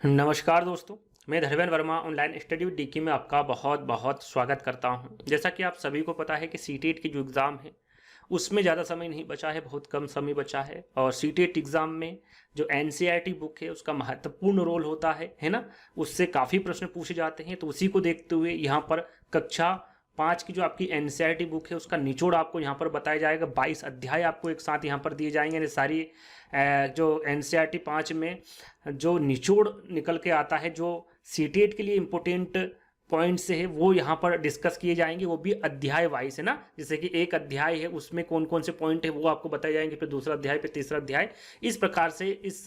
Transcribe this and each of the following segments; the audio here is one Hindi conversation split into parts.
नमस्कार दोस्तों, मैं Dharmendra Verma online study with DK में आपका बहुत बहुत स्वागत करता हूं। जैसा कि आप सभी को पता है कि सीटेट की जो एग्ज़ाम है उसमें ज़्यादा समय नहीं बचा है, बहुत कम समय बचा है। और सीटेट एग्ज़ाम में जो एनसीईआरटी बुक है उसका महत्वपूर्ण रोल होता है ना। उससे काफ़ी प्रश्न पूछे जाते हैं। तो उसी को देखते हुए यहाँ पर कक्षा 5 की जो आपकी एनसीईआरटी बुक है उसका निचोड़ आपको यहाँ पर बताया जाएगा। 22 अध्याय आपको एक साथ यहाँ पर दिए जाएंगे। यानी सारी जो एनसीईआरटी 5 में जो निचोड़ निकल के आता है, जो सीटेट के लिए इम्पोर्टेंट पॉइंट्स है वो यहाँ पर डिस्कस किए जाएंगे, वो भी अध्याय वाइज है ना। जैसे कि एक अध्याय है उसमें कौन कौन से पॉइंट है वो आपको बताए जाएंगे, फिर दूसरा अध्याय, फिर तीसरा अध्याय। इस प्रकार से इस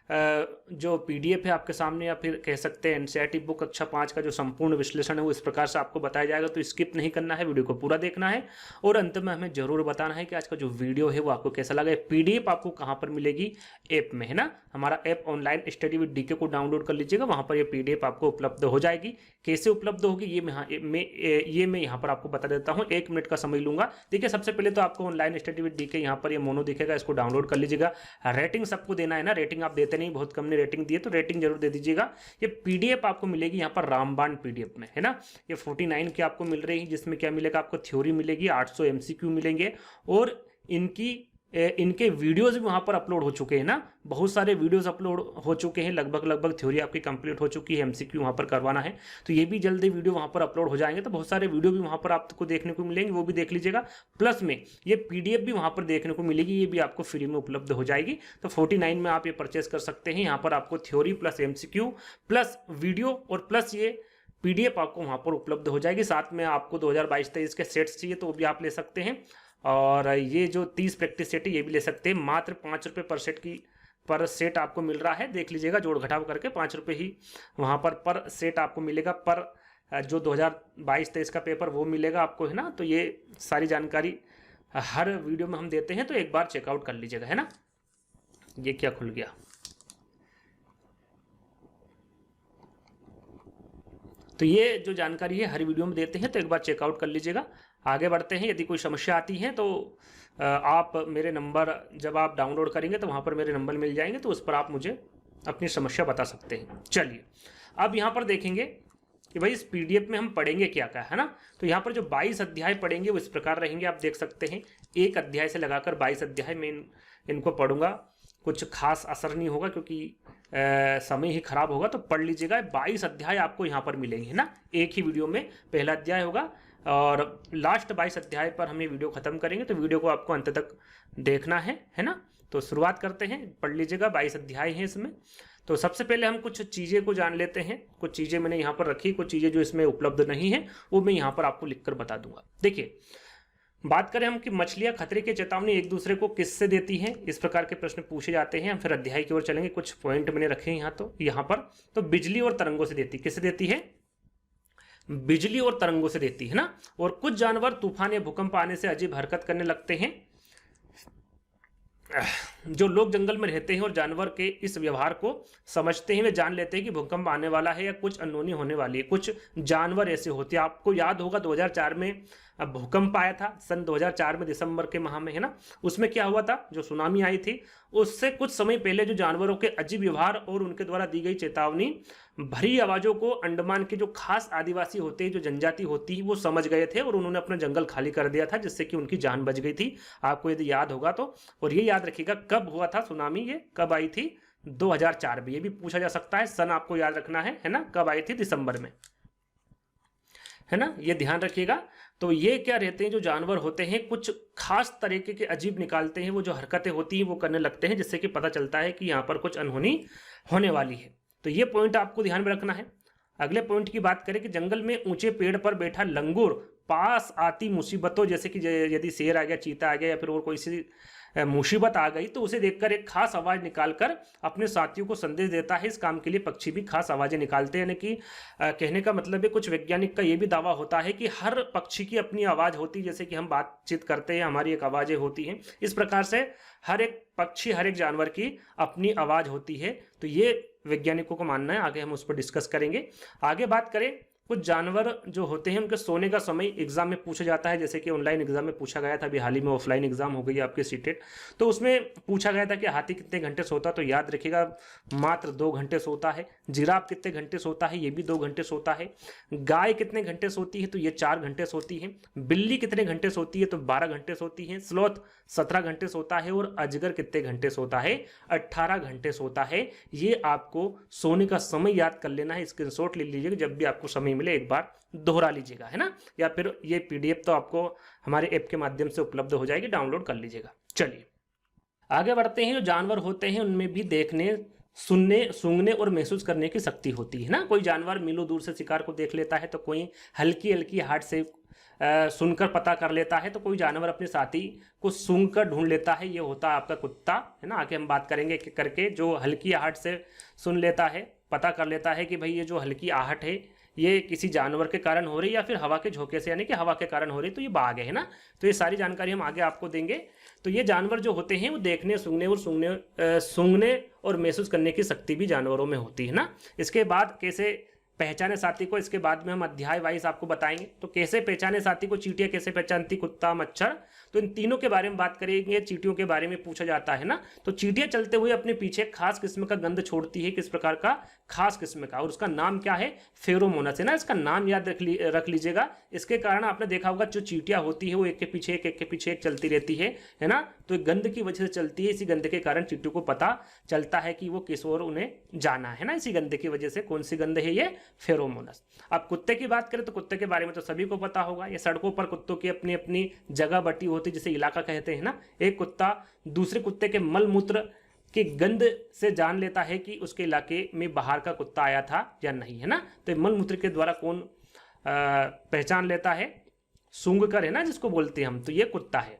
जो पीडीएफ है आपके सामने, या फिर कह सकते हैं एनसीईआरटी बुक कक्षा 5 का जो संपूर्ण विश्लेषण है वो इस प्रकार से आपको बताया जाएगा। तो स्किप नहीं करना है, वीडियो को पूरा देखना है और अंत में हमें जरूर बताना है कि आज का जो वीडियो है वो आपको कैसा लगा। पीडीएफ आपको कहाँ पर मिलेगी? ऐप में, है ना। हमारा app online study with DK को डाउनलोड कर लीजिएगा, वहाँ पर ये पीडीएफ आपको उपलब्ध हो जाएगी। कैसे उपलब्ध होगी ये मैं यहाँ पर आपको बता देता हूँ। 1 मिनट का समय लूंगा। देखिए, सबसे पहले तो आपको ऑनलाइन स्टडी विद डीके यहाँ पर ये मोनो दिखेगा, इसको डाउनलोड कर लीजिएगा। रेटिंग सबको देना है ना, रेटिंग आप देते नहीं, बहुत कम ने रेटिंग दी है, तो रेटिंग जरूर दे दीजिएगा। ये पीडीएफ आपको मिलेगी यहाँ पर रामबाण पीडीएफ में, है ना। ये 49 की आपको मिल रही है, जिसमें क्या मिलेगा आपको? थ्योरी मिलेगी, 800 एमसीक्यू मिलेंगे और इनके वीडियोस भी वहां पर अपलोड हो चुके हैं ना। बहुत सारे वीडियोस अपलोड हो चुके हैं, लगभग थ्योरी आपकी कंप्लीट हो चुकी है, एमसीक्यू वहां पर करवाना है। तो ये भी जल्दी वीडियो वहां पर अपलोड हो जाएंगे। तो बहुत सारे वीडियो भी वहां पर आपको देखने को मिलेंगे, वो भी देख लीजिएगा। प्लस में ये पीडीएफ भी वहां पर देखने को मिलेगी, ये भी आपको फ्री में उपलब्ध हो जाएगी। तो 49 में आप ये परचेस कर सकते हैं। यहाँ पर आपको theory plus MCQ plus video और प्लस ये पीडीएफ आपको वहां पर उपलब्ध हो जाएगी। साथ में आपको 2022-23 के सेट्स चाहिए तो वो भी आप ले सकते हैं। और ये जो 30 प्रैक्टिस सेट है ये भी ले सकते हैं। मात्र 5 रुपये पर सेट आपको मिल रहा है। देख लीजिएगा, जोड़ घटाव करके 5 रुपये ही वहाँ पर सेट आपको मिलेगा। पर जो 2022-23 का पेपर वो मिलेगा आपको, है ना। तो ये सारी जानकारी हर वीडियो में हम देते हैं, तो एक बार चेकआउट कर लीजिएगा, है ना। ये क्या खुल गया? तो ये जो जानकारी है हर वीडियो में देते हैं, तो एक बार चेकआउट कर लीजिएगा। आगे बढ़ते हैं। यदि कोई समस्या आती है तो आप मेरे नंबर जब आप डाउनलोड करेंगे तो वहाँ पर मेरे नंबर मिल जाएंगे, तो उस पर आप मुझे अपनी समस्या बता सकते हैं। चलिए, अब यहाँ पर देखेंगे कि भाई इस पीडीएफ में हम पढ़ेंगे क्या क्या, है ना। तो यहाँ पर जो 22 अध्याय पढ़ेंगे वो इस प्रकार रहेंगे, आप देख सकते हैं। एक अध्याय से लगाकर 22 अध्याय में इनको पढ़ूंगा। कुछ खास असर नहीं होगा क्योंकि समय ही खराब होगा, तो पढ़ लीजिएगा। 22 अध्याय आपको यहाँ पर मिलेंगे, है ना। एक ही वीडियो में पहला अध्याय होगा और लास्ट 22 अध्याय पर हम ये वीडियो खत्म करेंगे। तो वीडियो को आपको अंत तक देखना है ना। तो शुरुआत करते हैं, पढ़ लीजिएगा। 22 अध्याय हैं इसमें। तो सबसे पहले हम कुछ चीज़ें को जान लेते हैं। कुछ चीज़ें मैंने यहाँ पर रखी, कुछ चीज़ें जो इसमें उपलब्ध नहीं है वो मैं यहाँ पर आपको लिखकर बता दूंगा। देखिए, बात करें हम कि मछलियां खतरे की चेतावनी एक दूसरे को किससे देती हैं, इस प्रकार के प्रश्न पूछे जाते हैं। फिर अध्याय की ओर चलेंगे। कुछ पॉइंट मैंने रखे हैं यहाँ पर। तो बिजली और तरंगों से देती, किससे देती है? बिजली और तरंगों से देती है ना। और कुछ जानवर तूफान या भूकंप आने से अजीब हरकत करने लगते हैं। जो लोग जंगल में रहते हैं और जानवर के इस व्यवहार को समझते हैं, वे जान लेते हैं कि भूकंप आने वाला है या कुछ अनहोनी होने वाली है। कुछ जानवर ऐसे होते हैं, आपको याद होगा 2004 में भूकंप आया था, सन 2004 में दिसंबर के माह में, है ना। उसमें क्या हुआ था, जो सुनामी आई थी, उससे कुछ समय पहले जो जानवरों के अजीब व्यवहार और उनके द्वारा दी गई चेतावनी भरी आवाजों को अंडमान के जो खास आदिवासी होते हैं, जो जनजाति होती है, वो समझ गए थे और उन्होंने अपना जंगल खाली कर दिया था, जिससे कि उनकी जान बच गई थी। आपको यदि याद होगा तो। और ये याद रखिएगा कब हुआ था सुनामी, ये कब आई थी? 2004 में। ये भी पूछा जा सकता है, सन आपको याद रखना है ना। कब आई थी? दिसंबर में, है ना। ये ध्यान रखिएगा। तो ये क्या रहते हैं, जो जानवर होते हैं कुछ खास तरीके के अजीब निकालते हैं, वो जो हरकतें होती हैं वो करने लगते हैं, जिससे कि पता चलता है कि यहाँ पर कुछ अनहोनी होने वाली है। तो ये पॉइंट आपको ध्यान में रखना है। अगले पॉइंट की बात करें कि जंगल में ऊंचे पेड़ पर बैठा लंगूर पास आती मुसीबतों, जैसे कि यदि शेर आ गया, चीता आ गया या फिर और कोई सी मुसीबत आ गई, तो उसे देखकर एक खास आवाज निकालकर अपने साथियों को संदेश देता है। इस काम के लिए पक्षी भी खास आवाजें निकालते हैं। यानी कि कहने का मतलब है, कुछ वैज्ञानिक का यह भी दावा होता है कि हर पक्षी की अपनी आवाज होती है। जैसे कि हम बातचीत करते हैं, हमारी एक आवाजें होती हैं, इस प्रकार से हर एक पक्षी, हर एक जानवर की अपनी आवाज होती है। तो ये वैज्ञानिकों को मानना है। आगे हम उस पर डिस्कस करेंगे। आगे बात करें कुछ जानवर जो होते हैं उनके सोने का समय एग्जाम में पूछा जाता है, जैसे कि ऑनलाइन एग्जाम में पूछा गया था, अभी हाल ही में ऑफलाइन एग्जाम हो गई आपकी सीटेट, तो उसमें पूछा गया था कि हाथी कितने घंटे सोता, तो याद रखिएगा मात्र 2 घंटे सोता है। जिराफ कितने घंटे सोता है, ये भी 2 घंटे सोता है। गाय कितने घंटे सोती है, तो ये 4 घंटे सोती है। बिल्ली कितने घंटे सोती है, तो 12 घंटे सोती है। स्लॉथ 17 घंटे सोता है। और अजगर कितने घंटे सोता है, 18 घंटे सोता है। ये आपको सोने का समय याद कर लेना है, स्क्रीनशॉट ले लीजिएगा, जब भी आपको समय मिले एक बार दोहरा लीजिएगा, है ना। या फिर ये पीडीएफ तो आपको हमारे ऐप के माध्यम से उपलब्ध हो जाएगी, डाउनलोड कर लीजिएगा। चलिए आगे बढ़ते हैं। जो जानवर होते हैं उनमें भी देखने, सुनने, सूंघने और महसूस करने की शक्ति होती है ना। कोई जानवर मीलों दूर से शिकार को देख लेता है, तो कोई हल्की हल्की हार्ट से सुनकर पता कर लेता है, तो कोई जानवर अपने साथी को सूंघ कर ढूंढ लेता है, ये होता है आपका कुत्ता, है ना। आगे हम बात करेंगे एक एक करके। जो हल्की आहट से सुन लेता है, पता कर लेता है कि भाई ये जो हल्की आहट है ये किसी जानवर के कारण हो रही है या फिर हवा के झोंके से, यानी कि हवा के कारण हो रही है, तो ये बाघ है ना। तो ये सारी जानकारी हम आगे आपको देंगे। तो ये जानवर जो होते हैं वो देखने, सूंघने और महसूस करने की शक्ति भी जानवरों में होती है ना। इसके बाद कैसे पहचाने साथी को, इसके बाद में हम अध्याय वाइज आपको बताएंगे। तो कैसे पहचाने साथी को, चींटियां कैसे पहचानती, कुत्ता, मच्छर, तो इन तीनों के बारे में बात करेंगे। चींटियों के बारे में पूछा जाता है ना। तो चींटियां चलते हुए अपने पीछे खास किस्म का गंध छोड़ती है, किस प्रकार का, खास किस्म का, और उसका नाम क्या है, फेरोमोनस, है ना। इसका नाम याद रख लीजिएगा। इसके कारण आपने देखा होगा जो चींटियां होती है वो एक के पीछे एक के पीछे एक चलती रहती है ना। तो गंध की वजह से चलती है। इसी गंध के कारण चींटियों को पता चलता है कि वो किस ओर उन्हें जाना है ना। इसी गंध की वजह से, कौन सी गंध है ये, फेरोमोनस। अब कुत्ते की बात करें तो कुत्ते के बारे में तो सभी को पता होगा। ये सड़कों पर कुत्तों की अपनी अपनी जगह बटी होती है, जिसे इलाका कहते हैं ना। एक कुत्ता दूसरे कुत्ते के मल मूत्र की गंध से जान लेता है कि उसके इलाके में बाहर का कुत्ता आया था या नहीं, है ना। तो मल मूत्र के द्वारा कौन पहचान लेता है, सूंघ कर, है ना, जिसको बोलते हैं हम, तो ये कुत्ता है।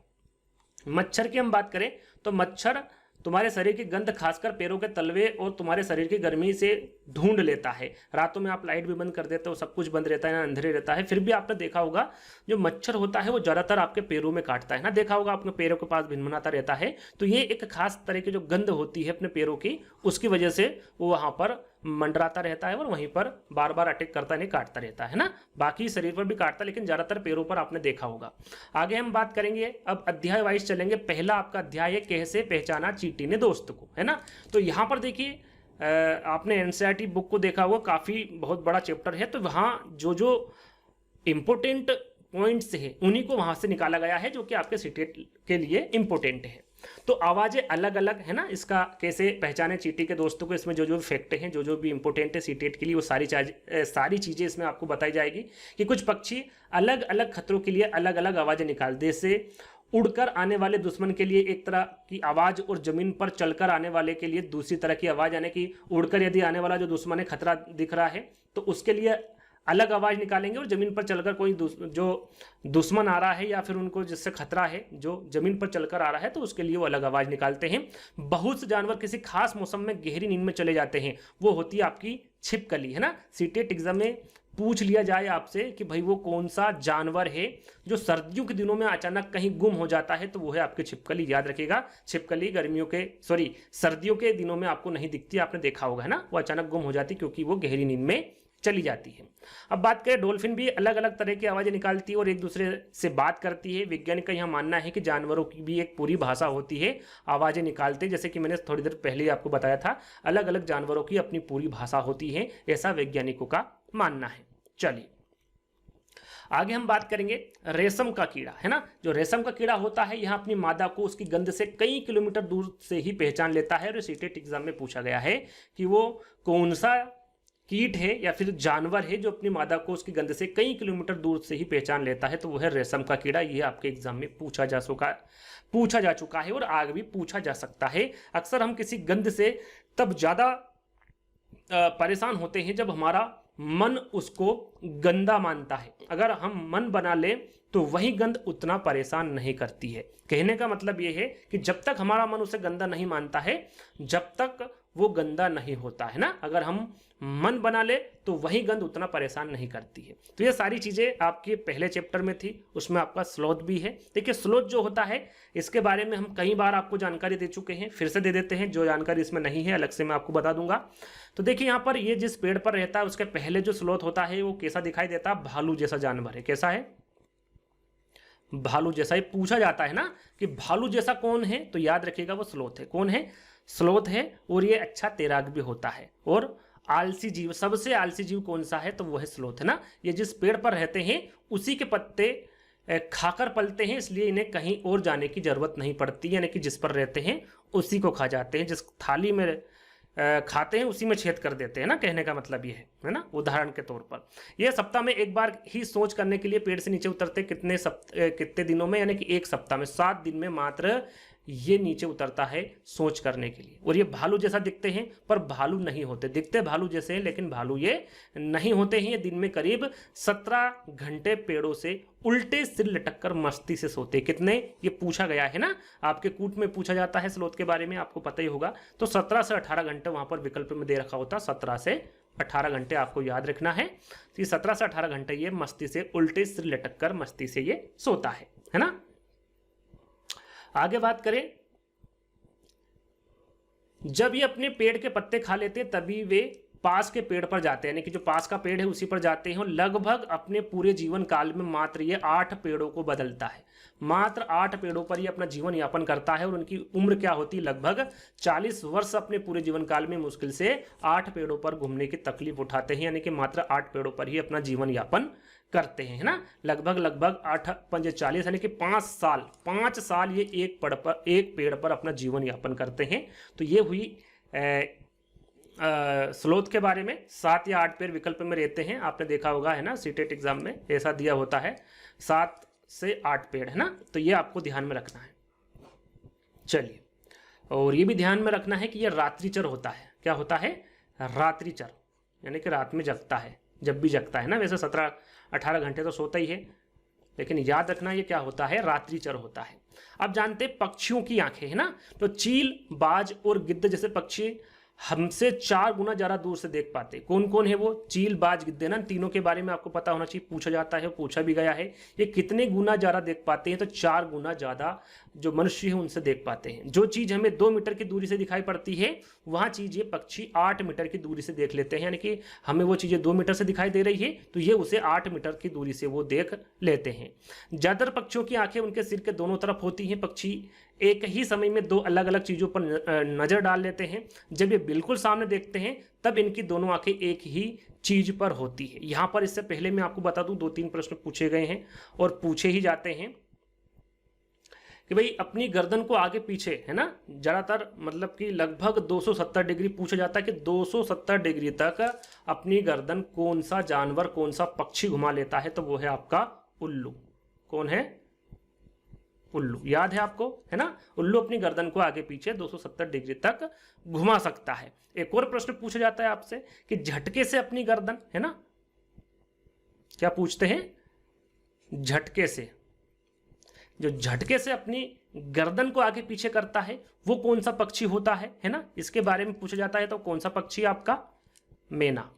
मच्छर की हम बात करें तो मच्छर तुम्हारे शरीर की गंध खासकर पैरों के तलवे और तुम्हारे शरीर की गर्मी से ढूंढ लेता है। रातों में आप लाइट भी बंद कर देते हो, सब कुछ बंद रहता है ना, अंधेरे रहता है, फिर भी आपने देखा होगा जो मच्छर होता है वो ज्यादातर आपके पैरों में काटता है ना। देखा होगा आपके पैरों के पास भिनभिनाता रहता है। तो ये एक खास तरह की जो गंध होती है अपने पैरों की, उसकी वजह से वो वहां पर मंडराता रहता है और वहीं पर बार बार अटैक करता नहीं, काटता रहता है ना। बाकी शरीर पर भी काटता, लेकिन ज्यादातर पैरों पर आपने देखा होगा। आगे हम बात करेंगे, अब अध्याय वाइज चलेंगे। पहला आपका अध्याय है कैसे पहचाना चींटी ने दोस्त को, है ना। तो यहाँ पर देखिए आपने एनसीईआरटी बुक को देखा होगा, काफी बहुत बड़ा चैप्टर है। तो वहाँ जो इंपोर्टेंट पॉइंट्स है उन्हीं को वहां से निकाला गया है, जो कि आपके सीटेट के लिए इंपोर्टेंट है। तो आवाजें अलग अलग, है ना। इसका कैसे पहचाने चींटी के दोस्तों को, इसमें जो फैक्ट हैं, जो भी इंपॉर्टेंट है सीटेट के लिए, वो सारी चीजें इसमें आपको बताई जाएगी कि कुछ पक्षी अलग अलग खतरों के लिए अलग अलग आवाजें निकालते। जैसे उड़कर आने वाले दुश्मन के लिए एक तरह की आवाज और जमीन पर चलकर आने वाले के लिए दूसरी तरह की आवाज, यानी कि उड़कर यदि आने वाला जो दुश्मन है, खतरा दिख रहा है, तो उसके लिए अलग आवाज निकालेंगे, और जमीन पर चलकर कोई जो दुश्मन आ रहा है या फिर उनको जिससे खतरा है, जो जमीन पर चलकर आ रहा है, तो उसके लिए वो अलग आवाज निकालते हैं। बहुत से जानवर किसी खास मौसम में गहरी नींद में चले जाते हैं, वो होती है आपकी छिपकली, है ना। सीटेट एग्जाम में पूछ लिया जाए आपसे कि भाई वो कौन सा जानवर है जो सर्दियों के दिनों में अचानक कहीं गुम हो जाता है, तो वो है आपकी छिपकली। याद रखिएगा, छिपकली सर्दियों के दिनों में आपको नहीं दिखती, आपने देखा होगा, है ना। वो अचानक गुम हो जाती क्योंकि वो गहरी नींद में चली जाती है। अब बात करें, डॉल्फिन भी अलग अलग तरह की आवाजें निकालती है और एक दूसरे से बात करती है। वैज्ञानिक का यह मानना है कि जानवरों की भी एक पूरी भाषा होती है, आवाजें निकालते हैं। जैसे कि मैंने थोड़ी देर पहले आपको बताया था, अलग अलग जानवरों की अपनी पूरी भाषा होती है, ऐसा वैज्ञानिकों का मानना है। चलिए आगे हम बात करेंगे रेशम का कीड़ा, है ना। जो रेशम का कीड़ा होता है, यहाँ अपनी मादा को उसकी गंध से कई किलोमीटर दूर से ही पहचान लेता है। और सीटेट एग्जाम में पूछा गया है कि वो कौन सा कीट है या फिर जानवर है जो अपनी मादा को उसकी गंध से कई किलोमीटर दूर से ही पहचान लेता है, तो वो है रेशम का कीड़ा। ये आपके एग्जाम में पूछा जा चुका है और आगे भी पूछा जा सकता है। अक्सर हम किसी गंध से तब ज्यादा परेशान होते हैं जब हमारा मन उसको गंदा मानता है। अगर हम मन बना लें तो वही गंध उतना परेशान नहीं करती है। कहने का मतलब यह है कि जब तक हमारा मन उसे गंदा नहीं मानता है, जब तक वो गंदा नहीं होता है ना। अगर हम मन बना ले तो वही गंध उतना परेशान नहीं करती है। तो ये सारी चीज़ें आपके पहले चैप्टर में थी, उसमें आपका स्लोथ भी है। देखिए स्लोथ जो होता है इसके बारे में हम कई बार आपको जानकारी दे चुके हैं, फिर से दे देते हैं, जो जानकारी इसमें नहीं है अलग से मैं आपको बता दूंगा। तो देखिए यहाँ पर ये जिस पेड़ पर रहता है उसके पहले जो स्लोथ होता है वो कैसा दिखाई देता है, भालू जैसा जानवर है। कैसा है? भालू जैसा। ही पूछा जाता है ना कि भालू जैसा कौन है, तो याद रखिएगा वो स्लोथ है। कौन है? स्लोथ है। और ये अच्छा तैराक भी होता है। और आलसी जीव, सबसे आलसी जीव कौन सा है, तो वो है स्लोथ, है ना। ये जिस पेड़ पर रहते हैं उसी के पत्ते खाकर पलते हैं, इसलिए इन्हें कहीं और जाने की जरूरत नहीं पड़ती, यानी कि जिस पर रहते हैं उसी को खा जाते हैं। जिस थाली में खाते हैं उसी में छेद कर देते हैं ना, कहने का मतलब ये है ना। उदाहरण के तौर पर ये सप्ताह में एक बार ही सोच करने के लिए पेड़ से नीचे उतरते कितने दिनों में, यानी कि एक सप्ताह में 7 दिन में मात्र ये नीचे उतरता है सोच करने के लिए। और ये भालू जैसा दिखते हैं पर भालू नहीं होते, दिखते भालू जैसे हैं लेकिन भालू ये नहीं होते हैं। ये दिन में करीब 17 घंटे पेड़ों से उल्टे सिर लटक कर मस्ती से सोते। कितने? ये पूछा गया है ना, आपके कूट में पूछा जाता है स्लोथ के बारे में, आपको पता ही होगा। तो 17 से 18 घंटे वहां पर विकल्प में दे रखा होता, 17 से 18 घंटे आपको याद रखना है। तो 17 से 18 घंटे ये मस्ती से उल्टे सिर लटक कर मस्ती से ये सोता है ना। आगे बात करें, जब ये अपने पेड़ के पत्ते खा लेते हैं तभी वे पास के पेड़ पर जाते हैं, यानी कि जो पास का पेड़ है उसी पर जाते हैं। और लगभग अपने पूरे जीवन काल में मात्र ये 8 पेड़ों को बदलता है। मात्र 8 पेड़ों पर ये अपना जीवन यापन करता है। और उनकी उम्र क्या होती है? लगभग 40 वर्ष अपने पूरे जीवन काल में मुश्किल से 8 पेड़ों पर घूमने की तकलीफ उठाते हैं, यानी कि मात्र 8 पेड़ों पर ही अपना जीवन यापन करते हैं, है ना। लगभग 8 पंजे 40, यानी कि 5 साल ये एक पेड़ पर अपना जीवन यापन करते हैं। तो ये हुई स्लोथ के बारे में। 7 या 8 पेड़ विकल्प में रहते हैं, आपने देखा होगा, है ना। सीटेट एग्जाम में ऐसा दिया होता है, 7 से 8 पेड़, है ना। तो ये आपको ध्यान में रखना है। चलिए, और ये भी ध्यान में रखना है कि ये रात्रिचर होता है। क्या होता है? रात्रिचर, यानी कि रात में जगता है, जब भी जगता है ना। वैसे 17-18 घंटे तो सोता ही है, लेकिन याद रखना ये क्या होता है? रात्रिचर होता है। अब जानते हैं पक्षियों की आंखें, है ना। तो चील, बाज और गिद्ध जैसे पक्षी हमसे 4 गुना ज्यादा दूर से देख पाते। कौन कौन है वो? चील, बाज, गिद्ध, ना। तीनों के बारे में आपको पता होना चाहिए, पूछा जाता है, पूछा भी गया है। ये कितने गुना ज्यादा देख पाते हैं? तो 4 गुना ज्यादा जो मनुष्य है उनसे देख पाते हैं। जो चीज हमें 2 मीटर की दूरी से दिखाई पड़ती है वहां चीज ये पक्षी 8 मीटर की दूरी से देख लेते हैं, यानी कि हमें वो चीजें 2 मीटर से दिखाई दे रही है तो ये उसे 8 मीटर की दूरी से वो देख लेते हैं। ज्यादातर पक्षियों की आंखें उनके सिर के दोनों तरफ होती हैं। पक्षी एक ही समय में 2 अलग अलग चीजों पर नजर डाल लेते हैं। जब ये बिल्कुल सामने देखते हैं तब इनकी दोनों आंखें एक ही चीज पर होती है। यहां पर इससे पहले मैं आपको बता दूं 2-3 प्रश्न पूछे गए हैं और पूछे ही जाते हैं कि भाई अपनी गर्दन को आगे पीछे, है ना, ज्यादातर मतलब कि लगभग 270 डिग्री पूछा जाता है कि 270 डिग्री तक अपनी गर्दन कौन सा जानवर, कौन सा पक्षी घुमा लेता है, तो वो है आपका उल्लू। कौन है? उल्लू। याद है आपको, है ना। उल्लू अपनी गर्दन को आगे पीछे 270 डिग्री तक घुमा सकता है। एक और प्रश्न पूछा जाता है आपसे कि झटके से अपनी गर्दन, है ना, क्या पूछते हैं? झटके से, जो झटके से अपनी गर्दन को आगे पीछे करता है वो कौन सा पक्षी होता है ना। इसके बारे में पूछा जाता है तो कौन सा पक्षी? आपका मैना।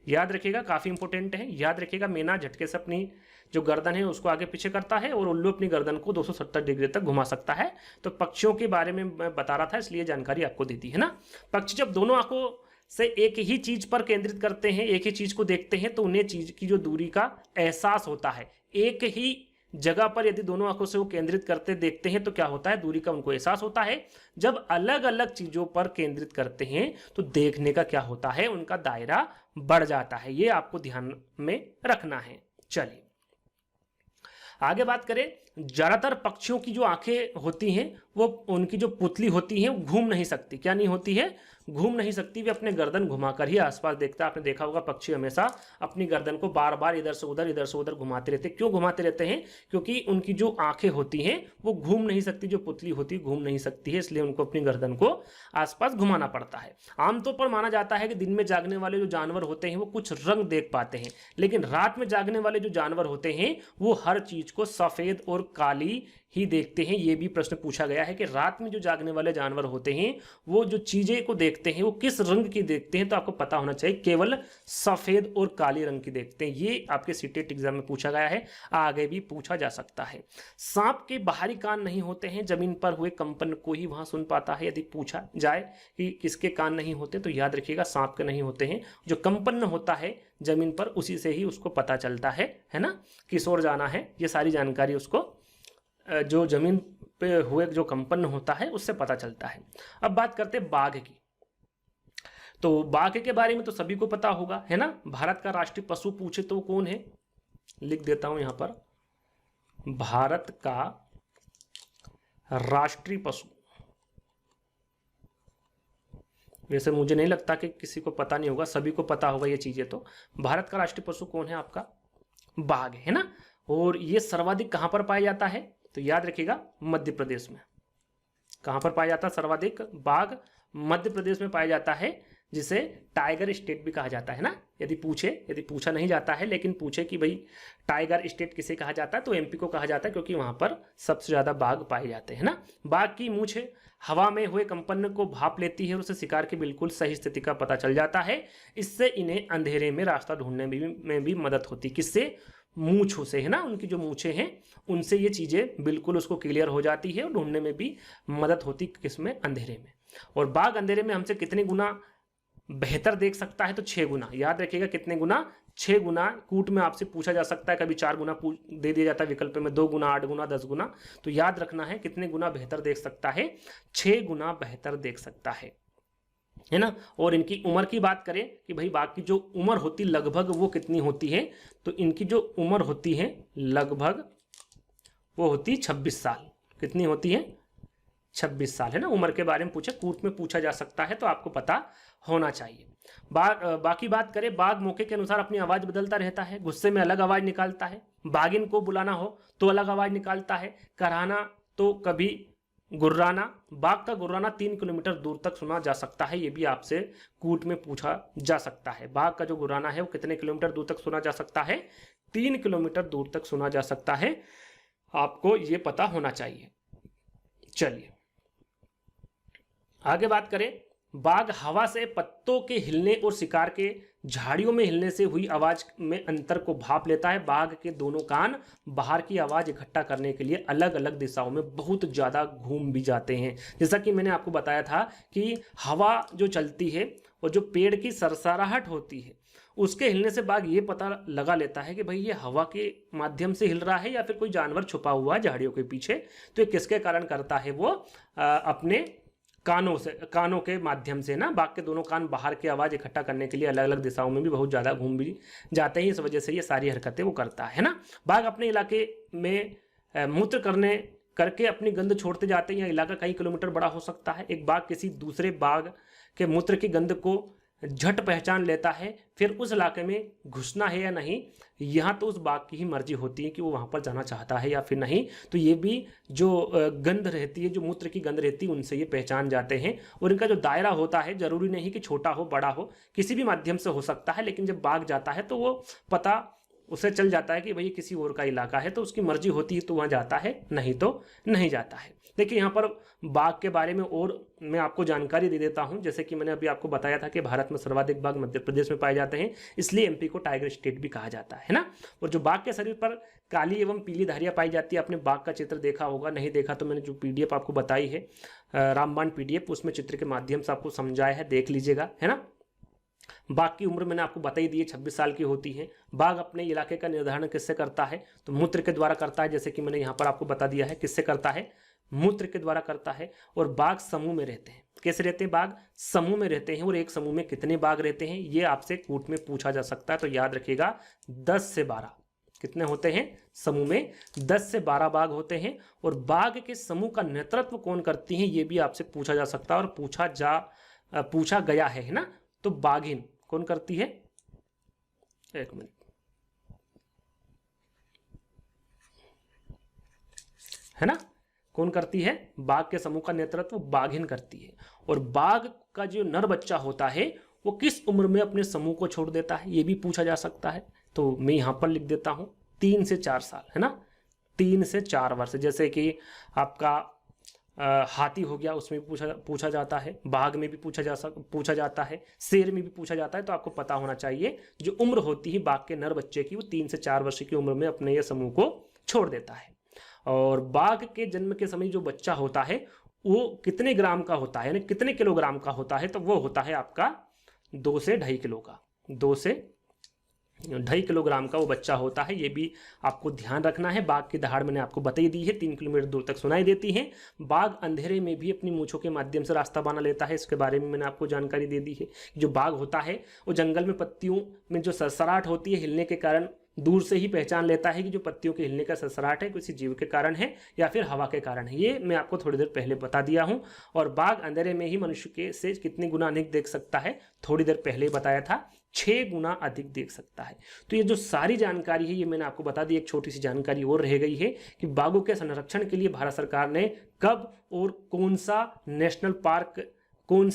याद रखिएगा, काफी इंपॉर्टेंट है, याद रखिएगा। मैना झटके से अपनी जो गर्दन है उसको आगे पीछे करता है और उल्लू अपनी गर्दन को 270 डिग्री तक घुमा सकता है। तो पक्षियों के बारे में मैं बता रहा था, इसलिए जानकारी आपको दी थी, है ना। पक्षी जब दोनों आंखों से एक ही चीज पर केंद्रित करते हैं, एक ही चीज को देखते हैं, तो उन्हें चीज की जो दूरी का एहसास होता है। एक ही जगह पर यदि दोनों आंखों से वो केंद्रित करते देखते हैं तो क्या होता है? दूरी का उनको एहसास होता है। जब अलग अलग चीजों पर केंद्रित करते हैं तो देखने का क्या होता है? उनका दायरा बढ़ जाता है। ये आपको ध्यान में रखना है। चलिए आगे बात करें, ज्यादातर पक्षियों की जो आंखें होती हैं वो, उनकी जो पुतली होती है वो घूम नहीं सकती। क्या नहीं होती है? घूम नहीं सकती, वे अपने गर्दन घुमाकर ही आसपास देखता है। आपने देखा होगा पक्षी हमेशा अपनी गर्दन को बार बार इधर से उधर घुमाते रहते हैं। क्यों घुमाते रहते हैं? क्योंकि उनकी जो आंखें होती हैं वो घूम नहीं सकती, जो पुतली होती है घूम नहीं सकती है, इसलिए उनको अपनी गर्दन को आसपास घुमाना पड़ता है। आमतौर पर माना जाता है कि दिन में जागने वाले जो जानवर होते हैं वो कुछ रंग देख पाते हैं, लेकिन रात में जागने वाले जो जानवर होते हैं वो हर चीज को सफेद और काली ही देखते हैं। ये भी प्रश्न पूछा गया है कि रात में जो जागने वाले जानवर होते हैं वो जो चीजें को देखते हैं वो किस रंग की देखते हैं, तो आपको पता होना चाहिए केवल सफेद और काली रंग की देखते हैं। ये आपके सीटेट एग्जाम में पूछा गया है, आगे भी पूछा जा सकता है। सांप के बाहरी कान नहीं होते हैं, जमीन पर हुए कंपन को ही वहां सुन पाता है। यदि पूछा जाए कि किसके कान नहीं होते तो याद रखिएगा सांप के नहीं होते हैं। जो कंपन होता है जमीन पर उसी से ही उसको पता चलता है ना, किस ओर जाना है, ये सारी जानकारी उसको जो जमीन पे हुए जो कंपन होता है उससे पता चलता है। अब बात करते हैं बाघ की। तो बाघ के बारे में तो सभी को पता होगा, है ना। भारत का राष्ट्रीय पशु पूछे तो कौन है, लिख देता हूं यहां पर, भारत का राष्ट्रीय पशु। वैसे मुझे नहीं लगता कि किसी को पता नहीं होगा, सभी को पता होगा ये चीजें। तो भारत का राष्ट्रीय पशु कौन है? आपका बाघ है ना। और ये सर्वाधिक कहां पर पाया जाता है? तो याद रखिएगा मध्य प्रदेश में। कहां पर पाया जाता है सर्वाधिक बाघ? मध्य प्रदेश में पाया जाता है, जिसे टाइगर स्टेट भी कहा जाता है ना। यदि पूछा नहीं जाता है, लेकिन पूछे कि भाई टाइगर स्टेट किसे कहा जाता है, तो एमपी को कहा जाता है, क्योंकि वहां पर सबसे ज्यादा बाघ पाए जाते हैं ना। बाघ की मूंछ हवा में हुए कंपन को भाप लेती है और उसे शिकार की बिल्कुल सही स्थिति का पता चल जाता है। इससे इन्हें अंधेरे में रास्ता ढूंढने में भी मदद होती है। किससे? मूंछों से, है ना। उनकी जो मूंछें हैं उनसे ये चीजें बिल्कुल उसको क्लियर हो जाती है और ढूंढने में भी मदद होती, किसमें? अंधेरे में। और बाघ अंधेरे में हमसे कितने गुना बेहतर देख सकता है? तो 6 गुना। याद रखिएगा कितने गुना? 6 गुना। कूट में आपसे पूछा जा सकता है, कभी 4 गुना दे दिया जाता है विकल्प में, 2 गुना, 8 गुना, 10 गुना। तो याद रखना है कितने गुना बेहतर देख सकता है? 6 गुना बेहतर देख सकता है ना। और इनकी उम्र की बात करें कि भाई बाघ की जो उम्र होती लगभग वो कितनी होती है, तो इनकी जो उम्र होती है लगभग वो होती 26 साल। कितनी होती है? 26 साल, है ना। उम्र के बारे में पूछे, कूट में पूछा जा सकता है, तो आपको पता होना चाहिए। बाकी बात करें, बाघ मौके के अनुसार अपनी आवाज बदलता रहता है। गुस्से में अलग आवाज निकालता है, बाघिन को बुलाना हो तो अलग आवाज निकालता है, कराना तो कभी गुर्राना। बाघ का गुर्राना 3 किलोमीटर दूर तक सुना जा सकता है, ये भी आपसे कूट में पूछा जा सकता है। बाघ का जो गुर्राना है वो कितने किलोमीटर दूर तक सुना जा सकता है? 3 किलोमीटर दूर तक सुना जा सकता है, आपको ये पता होना चाहिए। चलिए आगे बात करें। बाघ हवा से पत्तों के हिलने और शिकार के झाड़ियों में हिलने से हुई आवाज में अंतर को भाप लेता है। बाघ के दोनों कान बाहर की आवाज इकट्ठा करने के लिए अलग अलग दिशाओं में बहुत ज्यादा घूम भी जाते हैं। जैसा कि मैंने आपको बताया था कि हवा जो चलती है और जो पेड़ की सरसराहट होती है उसके हिलने से बाघ ये पता लगा लेता है कि भाई ये हवा के माध्यम से हिल रहा है या फिर कोई जानवर छुपा हुआ है झाड़ियों के पीछे। तो ये किसके कारण करता है? वो अपने कानों के माध्यम से ना। बाघ के दोनों कान बाहर की आवाज इकट्ठा करने के लिए अलग अलग दिशाओं में भी बहुत ज्यादा घूम भी जाते हैं, इस वजह से ये सारी हरकतें वो करता है ना। बाघ अपने इलाके में मूत्र करके अपनी गंध छोड़ते जाते हैं। या इलाका कई किलोमीटर बड़ा हो सकता है। एक बाघ किसी दूसरे बाघ के मूत्र की गंध को झट पहचान लेता है, फिर उस इलाके में घुसना है या नहीं, यहाँ तो उस बाघ की ही मर्जी होती है कि वो वहाँ पर जाना चाहता है या फिर नहीं। तो ये भी जो गंध रहती है, जो मूत्र की गंध रहती है, उनसे ये पहचान जाते हैं। और इनका जो दायरा होता है जरूरी नहीं कि छोटा हो बड़ा हो, किसी भी माध्यम से हो सकता है, लेकिन जब बाघ जाता है तो वो पता उसे चल जाता है कि भाई किसी और का इलाका है, तो उसकी मर्जी होती है तो वहाँ जाता है, नहीं तो नहीं जाता है। देखिए यहाँ पर बाघ के बारे में और मैं आपको जानकारी दे देता हूँ। जैसे कि मैंने अभी आपको बताया था कि भारत में सर्वाधिक बाघ मध्य प्रदेश में पाए जाते हैं, इसलिए एमपी को टाइगर स्टेट भी कहा जाता है ना। और जो बाघ के शरीर पर काली एवं पीली धारियां पाई जाती है, आपने बाघ का चित्र देखा होगा, नहीं देखा तो मैंने जो पीडीएफ आपको बताई है रामबाण पीडीएफ, उसमें चित्र के माध्यम से आपको समझाया है, देख लीजिएगा, है ना। बाघ की उम्र मैंने आपको बता ही दी है, 26 साल की होती है। बाघ अपने इलाके का निर्धारण किससे करता है? तो मूत्र के द्वारा करता है, जैसे कि मैंने यहाँ पर आपको बता दिया है। किससे करता है? मूत्र के द्वारा करता है। और बाघ समूह में रहते हैं। कैसे रहते हैं? बाघ समूह में रहते हैं। और एक समूह में कितने बाघ रहते हैं ये आपसे कूट में पूछा जा सकता है, तो याद रखिएगा 10 से 12। कितने होते हैं? समूह में 10 से 12 बाघ होते हैं। और बाघ के समूह का नेतृत्व कौन करती है ये भी आपसे पूछा जा सकता है, और पूछा जा पूछा गया है ना। तो बाघिन कौन करती है, एक मिनट, है ना, कौन करती है, बाघ के समूह का नेतृत्व बाघिन करती है। और बाघ का जो नर बच्चा होता है वो किस उम्र में अपने समूह को छोड़ देता है, ये भी पूछा जा सकता है। तो मैं यहां पर लिख देता हूं 3 से 4 साल, है ना, 3 से 4 वर्ष। जैसे कि आपका हाथी हो गया, उसमें भी पूछा जाता है, बाघ में भी पूछा जाता है, शेर में भी पूछा जाता है। तो आपको पता होना चाहिए जो उम्र होती है बाघ के नर बच्चे की, वो 3 से 4 वर्ष की उम्र में अपने ये समूह को छोड़ देता है। और बाघ के जन्म के समय जो बच्चा होता है वो कितने ग्राम का होता है, यानी कितने किलोग्राम का होता है, तो वो होता है आपका 2 से 2.5 किलो का, 2 से 2.5 किलोग्राम का वो बच्चा होता है। ये भी आपको ध्यान रखना है। बाघ की दहाड़ मैंने आपको बता ही दी है, 3 किलोमीटर दूर तक सुनाई देती है। बाघ अंधेरे में भी अपनी मूंछों के माध्यम से रास्ता बना लेता है, इसके बारे में मैंने आपको जानकारी दे दी है। जो बाघ होता है वो जंगल में पत्तियों में जो सरसराहट होती है हिलने के कारण दूर से ही पहचान लेता है कि जो पत्तियों के हिलने का सरसराहट है किसी जीव के कारण है या फिर हवा के कारण है। ये मैं आपको थोड़ी देर पहले बता दिया हूं। और बाघ अंधेरे में ही मनुष्य के से कितने गुना अधिक देख सकता है, थोड़ी देर पहले बताया था, 6 गुना अधिक देख सकता है। तो ये जो सारी जानकारी है ये मैंने आपको बता दी। एक छोटी सी जानकारी और रह गई है कि बाघों के संरक्षण के लिए भारत सरकार ने कब और कौन से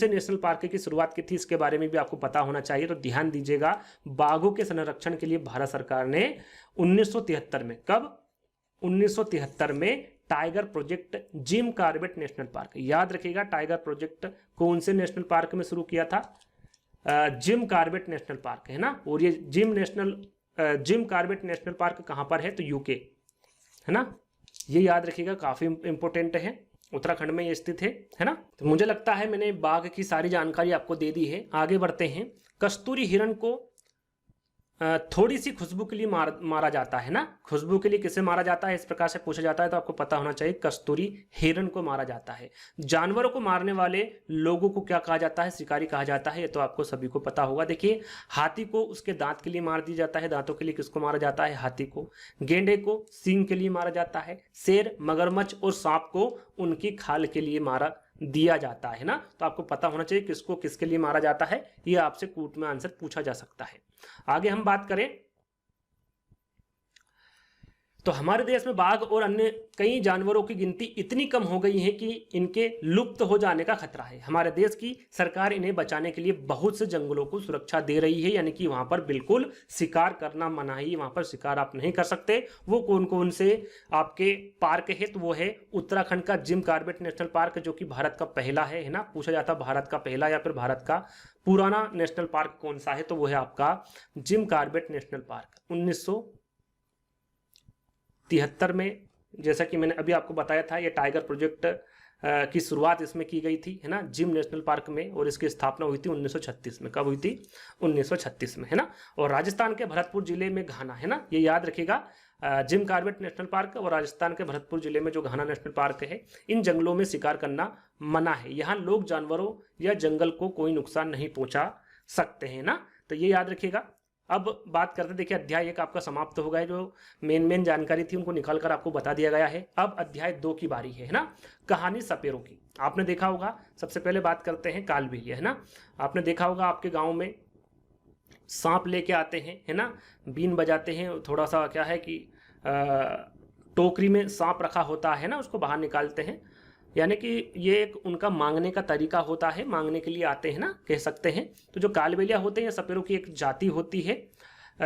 नेशनल पार्क की शुरुआत की थी, इसके बारे में भी आपको पता होना चाहिए। तो ध्यान दीजिएगा, बाघों के संरक्षण के लिए भारत सरकार ने 1973 में, कब, 1973 में tiger project Jim Corbett national park, याद रखिएगा टाइगर प्रोजेक्ट कौन से नेशनल पार्क में शुरू किया था, जिम कॉर्बेट नेशनल पार्क, है ना। और ये जिम कॉर्बेट नेशनल पार्क कहां पर है, तो यूके, है ना, ये याद रखिएगा, काफी इंपॉर्टेंट है, उत्तराखंड में ये स्थित है ना। तो मुझे लगता है मैंने बाघ की सारी जानकारी आपको दे दी है। आगे बढ़ते हैं। कस्तूरी हिरण को थोड़ी सी खुशबू के लिए मारा जाता है ना, खुशबू के लिए किसे मारा जाता है, इस प्रकार से पूछा जाता है, तो आपको पता होना चाहिए कस्तूरी हिरण को मारा जाता है। जानवरों को मारने वाले लोगों को क्या कहा जाता है, शिकारी कहा जाता है, ये तो आपको सभी को पता होगा। देखिए, हाथी को उसके दांत के लिए मार दिया जाता है, दांतों के लिए किसको मारा जाता है, हाथी को। गेंडे को सींग के लिए मारा जाता है। शेर, मगरमच्छ और सांप को उनकी खाल के लिए मारा दिया जाता है ना। तो आपको पता होना चाहिए किसको किसके लिए मारा जाता है, ये आपसे कूट में आंसर पूछा जा सकता है। आगे हम बात करें तो हमारे देश में बाघ और अन्य कई जानवरों की गिनती इतनी कम हो गई है कि इनके लुप्त हो जाने का खतरा है। हमारे देश की सरकार इन्हें बचाने के लिए बहुत से जंगलों को सुरक्षा दे रही है, यानी कि वहां पर बिल्कुल शिकार करना मनाही, वहां पर शिकार आप नहीं कर सकते। वो कौन कौन से आपके पार्क है, तो वो है उत्तराखंड का जिम कॉर्बेट नेशनल पार्क, जो कि भारत का पहला है ना। पूछा जाता भारत का पहला या फिर भारत का पुराना नेशनल पार्क कौन सा है, तो वो है आपका जिम कॉर्बेट नेशनल पार्क। 1973 में, जैसा कि मैंने अभी आपको बताया था, ये टाइगर प्रोजेक्ट की शुरुआत इसमें की गई थी, है ना, जिम नेशनल पार्क में। और इसकी स्थापना हुई थी 1936 में। कब हुई थी, 1936 में, है ना। और राजस्थान के भरतपुर जिले में घाना, है ना, ये याद रखिएगा, जिम कॉर्बेट नेशनल पार्क और राजस्थान के भरतपुर जिले में जो घाना नेशनल पार्क है, इन जंगलों में शिकार करना मना है। यहाँ लोग जानवरों या जंगल को कोई नुकसान नहीं पहुंचा सकते हैं ना, तो ये याद रखिएगा। अब बात करते, देखिए अध्याय 1 आपका समाप्त हो गया, जो मेन जानकारी थी उनको निकालकर आपको बता दिया गया है। अब अध्याय 2 की बारी है ना, कहानी सपेरों की। आपने देखा होगा, सबसे पहले बात करते हैं कालबेलिया, है ना। आपने देखा होगा आपके गांव में सांप लेके आते हैं, है ना, बीन बजाते हैं, थोड़ा सा क्या है कि टोकरी में सांप रखा होता है ना, उसको बाहर निकालते हैं, यानी कि ये एक उनका मांगने का तरीका होता है, मांगने के लिए आते हैं ना, कह सकते हैं। तो जो कालबेलिया होते हैं, सपेरों की एक जाति होती है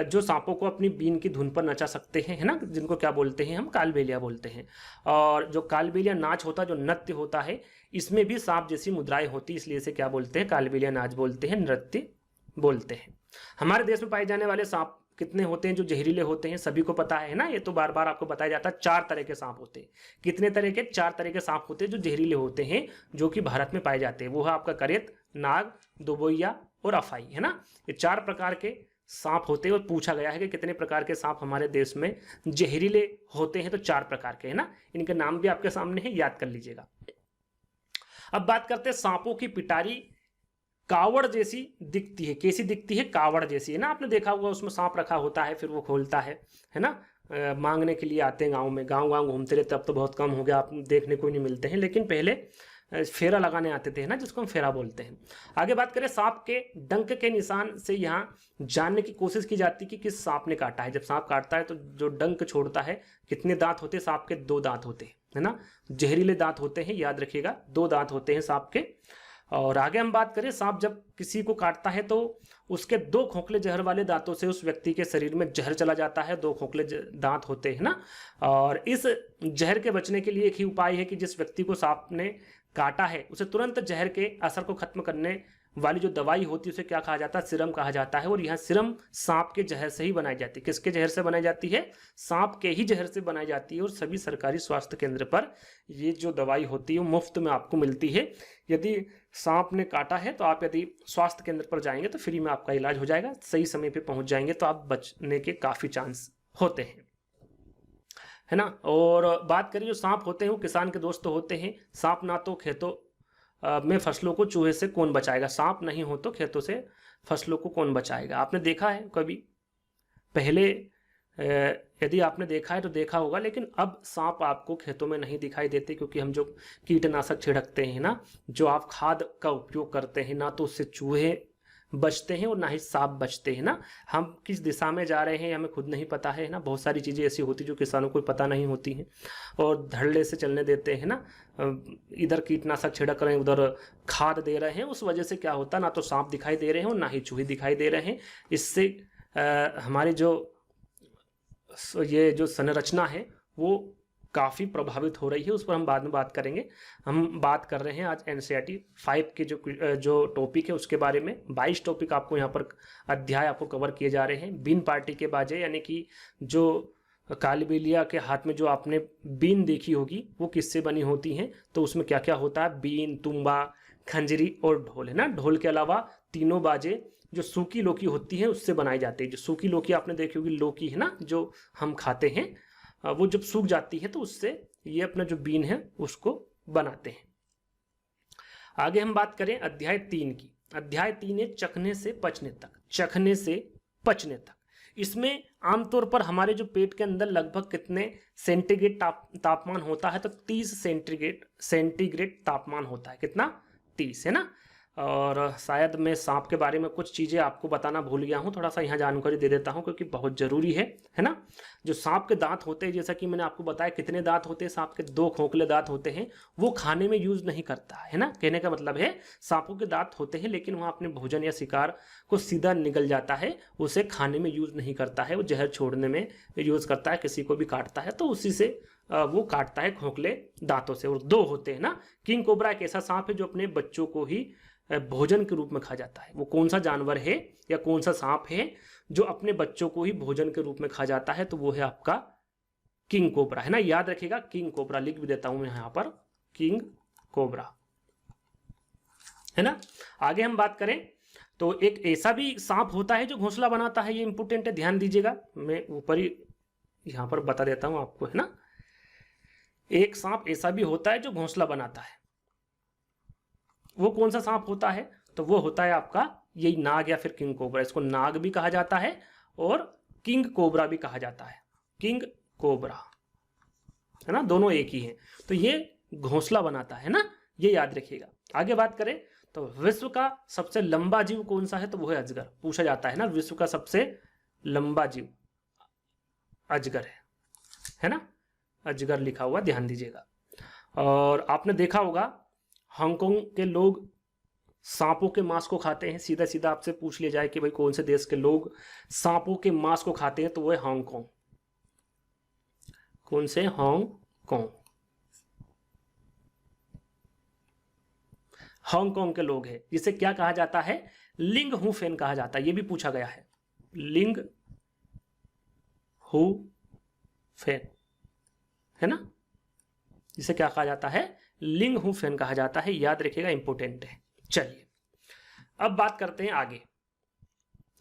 जो सांपों को अपनी बीन की धुन पर नचा सकते हैं, है ना, जिनको क्या बोलते हैं हम, कालबेलिया बोलते हैं। और जो कालबेलिया नाच होता है, जो नृत्य होता है, इसमें भी सांप जैसी मुद्राएं होती है, इसलिए इसे क्या बोलते हैं, कालबेलिया नाच बोलते हैं, नृत्य बोलते हैं। हमारे देश में पाए जाने वाले सांप कितने होते हैं, जो जहरीले होते हैं, सभी को पता है ना, ये तो बार बार आपको बताया जाता है। 4 तरह के सांप होते हैं। कितने तरह के, 4 तरह के सांप होते हैं जो जहरीले होते हैं, जो कि भारत में पाए जाते हैं। वो है आपका करेत, नाग, दुबोइया और अफाई, है ना। ये 4 प्रकार के सांप होते हैं। और पूछा गया है कि कितने प्रकार के सांप हमारे देश में जहरीले होते हैं, तो 4 प्रकार के, है ना। इनके नाम भी आपके सामने है, याद कर लीजिएगा। अब बात करते हैं सांपों की पिटारी कावड़ जैसी दिखती है। कैसी दिखती है, कावड़ जैसी, है ना। आपने देखा होगा उसमें सांप रखा होता है, फिर वो खोलता है ना। मांगने के लिए आते हैं गांव में, गांव घूमते रहते, अब तो बहुत कम हो गया, आप देखने को नहीं मिलते हैं, लेकिन पहले फेरा लगाने आते थे ना, जिसको हम फेरा बोलते हैं। आगे बात करें, सांप के डंक के निशान से यहाँ जानने की कोशिश की जाती है कि किस सांप ने काटा है। जब सांप काटता है तो जो डंक छोड़ता है, कितने दांत होते हैं सांप के? 2 दांत होते हैं, है ना। जहरीले दांत होते हैं, याद रखिएगा, 2 दांत होते हैं सांप के। और आगे हम बात करें, सांप जब किसी को काटता है तो उसके 2 खोखले जहर वाले दांतों से उस व्यक्ति के शरीर में जहर चला जाता है। 2 खोखले दांत होते हैं ना। और इस जहर के बचने के लिए एक ही उपाय है कि जिस व्यक्ति को सांप ने काटा है उसे तुरंत जहर के असर को खत्म करने वाली जो दवाई होती है उसे क्या कहा जाता है? सीरम कहा जाता है। और यह सीरम सांप के जहर से ही बनाई जाती है। किसके जहर से बनाई जाती है? सांप के ही जहर से बनाई जाती है। और सभी सरकारी स्वास्थ्य केंद्र पर ये जो दवाई होती है वो मुफ्त में आपको मिलती है। यदि सांप ने काटा है तो आप यदि स्वास्थ्य केंद्र पर जाएंगे तो फ्री में आपका इलाज हो जाएगा। सही समय पर पहुंच जाएंगे तो आप बचने के काफी चांस होते हैं, है ना। और बात करें, जो सांप होते हैं वो किसान के दोस्त होते हैं। सांप ना तो खेतों में फसलों को चूहे से कौन बचाएगा? सांप नहीं हो तो खेतों से फसलों को कौन बचाएगा? आपने देखा है कभी पहले? यदि आपने देखा है तो देखा होगा, लेकिन अब सांप आपको खेतों में नहीं दिखाई देते, क्योंकि हम जो कीटनाशक छिड़कते हैं ना, जो आप खाद का उपयोग करते हैं ना, तो उससे चूहे बचते हैं और ना ही सांप बचते हैं ना। हम किस दिशा में जा रहे हैं हमें खुद नहीं पता है ना। बहुत सारी चीज़ें ऐसी होती जो किसानों को पता नहीं होती हैं और धड़ल्ले से चलने देते हैं ना। इधर कीटनाशक छिड़क रहे हैं, उधर खाद दे रहे हैं, उस वजह से क्या होता है, ना तो सांप दिखाई दे रहे हैं और ना ही चूहे दिखाई दे रहे हैं। इससे हमारी ये जो संरचना है वो काफ़ी प्रभावित हो रही है। उस पर हम बाद में बात करेंगे। हम बात कर रहे हैं आज NCERT 5 के जो टॉपिक है उसके बारे में। 22 टॉपिक आपको यहाँ पर अध्याय आपको कवर किए जा रहे हैं। बीन पार्टी के बाजे, यानी कि जो कालबेलिया के हाथ में जो आपने बीन देखी होगी वो किससे बनी होती हैं, तो उसमें क्या क्या होता है? बीन, तुम्बा, खंजरी और ढोल, है ना। ढोल के अलावा तीनों बाजे जो सूखी लौकी होती है उससे बनाई जाती है। जो सूखी लौकी आपने देखी होगी, लौकी है ना, जो हम खाते हैं, वो जब सूख जाती है तो उससे ये अपना जो बीन है उसको बनाते हैं। आगे हम बात करें अध्याय 3 की। अध्याय 3 है चखने से पचने तक। चखने से पचने तक, इसमें आमतौर पर हमारे जो पेट के अंदर लगभग कितने सेंटीग्रेड तापमान होता है? तो 30 सेंटीग्रेड तापमान होता है। कितना? 30, है ना। और शायद मैं सांप के बारे में कुछ चीज़ें आपको बताना भूल गया हूँ, थोड़ा सा यहाँ जानकारी दे देता हूँ क्योंकि बहुत ज़रूरी है ना। जो सांप के दांत होते हैं, जैसा कि मैंने आपको बताया, कितने दांत होते हैं सांप के? 2 खोखले दांत होते हैं। वो खाने में यूज़ नहीं करता है ना। कहने का मतलब है सांपों के दांत होते हैं लेकिन वहाँ अपने भोजन या शिकार को सीधा निगल जाता है, उसे खाने में यूज़ नहीं करता है। वो जहर छोड़ने में यूज़ करता है। किसी को भी काटता है तो उसी से वो काटता है, खोखले दांतों से। और 2 होते हैं ना। किंग कोबरा एक ऐसा सांप है जो अपने बच्चों को ही भोजन के रूप में खा जाता है। वो कौन सा जानवर है या कौन सा सांप है जो अपने बच्चों को ही भोजन के रूप में खा जाता है? तो वो है आपका किंग कोबरा, है ना। याद रखिएगा, किंग कोबरा लिख भी देता हूं मैं यहां पर, किंग कोबरा, है ना। आगे हम बात करें तो एक ऐसा भी सांप होता है जो घोंसला बनाता है। ये इंपोर्टेंट है, ध्यान दीजिएगा। मैं ऊपर ही यहां पर बता देता हूं आपको, है ना। एक सांप ऐसा भी होता है जो घोंसला बनाता है। वो कौन सा सांप होता है? तो वो होता है आपका यही नाग या फिर किंग कोबरा। इसको नाग भी कहा जाता है और किंग कोबरा भी कहा जाता है। किंग कोबरा, है ना, दोनों एक ही हैं। तो ये घोंसला बनाता है ना, ये याद रखिएगा। आगे बात करें तो विश्व का सबसे लंबा जीव कौन सा है? तो वो है अजगर। पूछा जाता है ना, विश्व का सबसे लंबा जीव अजगर है ना। अजगर लिखा हुआ, ध्यान दीजिएगा। और आपने देखा होगा हांगकांग के लोग सांपों के मांस को खाते हैं। सीधा सीधा आपसे पूछ लिया जाए कि भाई कौन से देश के लोग सांपों के मांस को खाते हैं, तो वो है हांगकांग। कौन से? हांगकांग। हांगकांग के लोग हैं, जिसे क्या कहा जाता है? लिंग हू फेन कहा जाता है। ये भी पूछा गया है, लिंग हू फेन, है ना। जिसे क्या कहा जाता है? लिंग हू फेन कहा जाता है। याद रखिएगा, इंपोर्टेंट है। चलिए अब बात करते हैं आगे,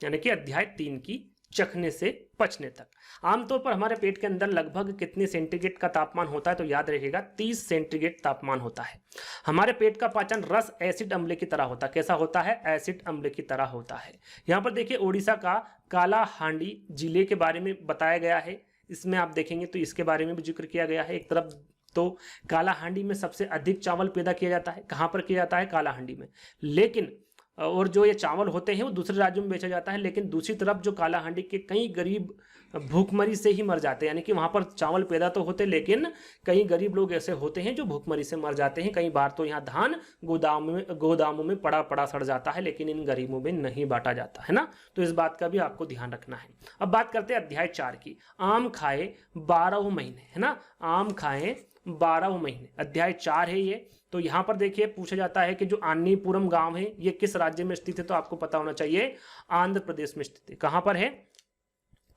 यानी कि अध्याय 3 की चखने से पचने तक। आमतौर पर हमारे पेट के अंदर लगभग कितने सेंटीग्रेड का तापमान होता है? तो याद रखिएगा 30 सेंटीग्रेड तापमान होता है। हमारे पेट का पाचन रस एसिड अम्ल की तरह होता है। कैसा होता है? एसिड अम्ल की तरह होता है। यहाँ पर देखिए ओडिशा का कालाहांडी जिले के बारे में बताया गया है। इसमें आप देखेंगे तो इसके बारे में भी जिक्र किया गया है। एक तरफ तो कालाहांडी में सबसे अधिक चावल पैदा किया जाता है। कहाँ पर किया जाता है? कालाहांडी में। लेकिन और जो ये चावल होते हैं वो दूसरे राज्यों में बेचा जाता है, लेकिन दूसरी तरफ जो कालाहांडी के कई गरीब भूखमरी से ही मर जाते हैं, यानी कि वहाँ पर चावल पैदा तो होते लेकिन कई गरीब लोग ऐसे होते हैं जो भूखमरी से मर जाते हैं। कई बार तो यहाँ धान गोदामों में पड़ा पड़ा सड़ जाता है, लेकिन इन गरीबों में नहीं बांटा जाता है ना। तो इस बात का भी आपको ध्यान रखना है। अब बात करते हैं अध्याय 4 की, आम खाए 12 महीने, है ना। आम खाए 12 महीने, अध्याय 4 है ये। तो यहाँ पर देखिए पूछा जाता है कि जो आन्नीपुरम गांव है ये किस राज्य में स्थित है, तो आपको पता होना चाहिए आंध्र प्रदेश में स्थित है। कहाँ पर है?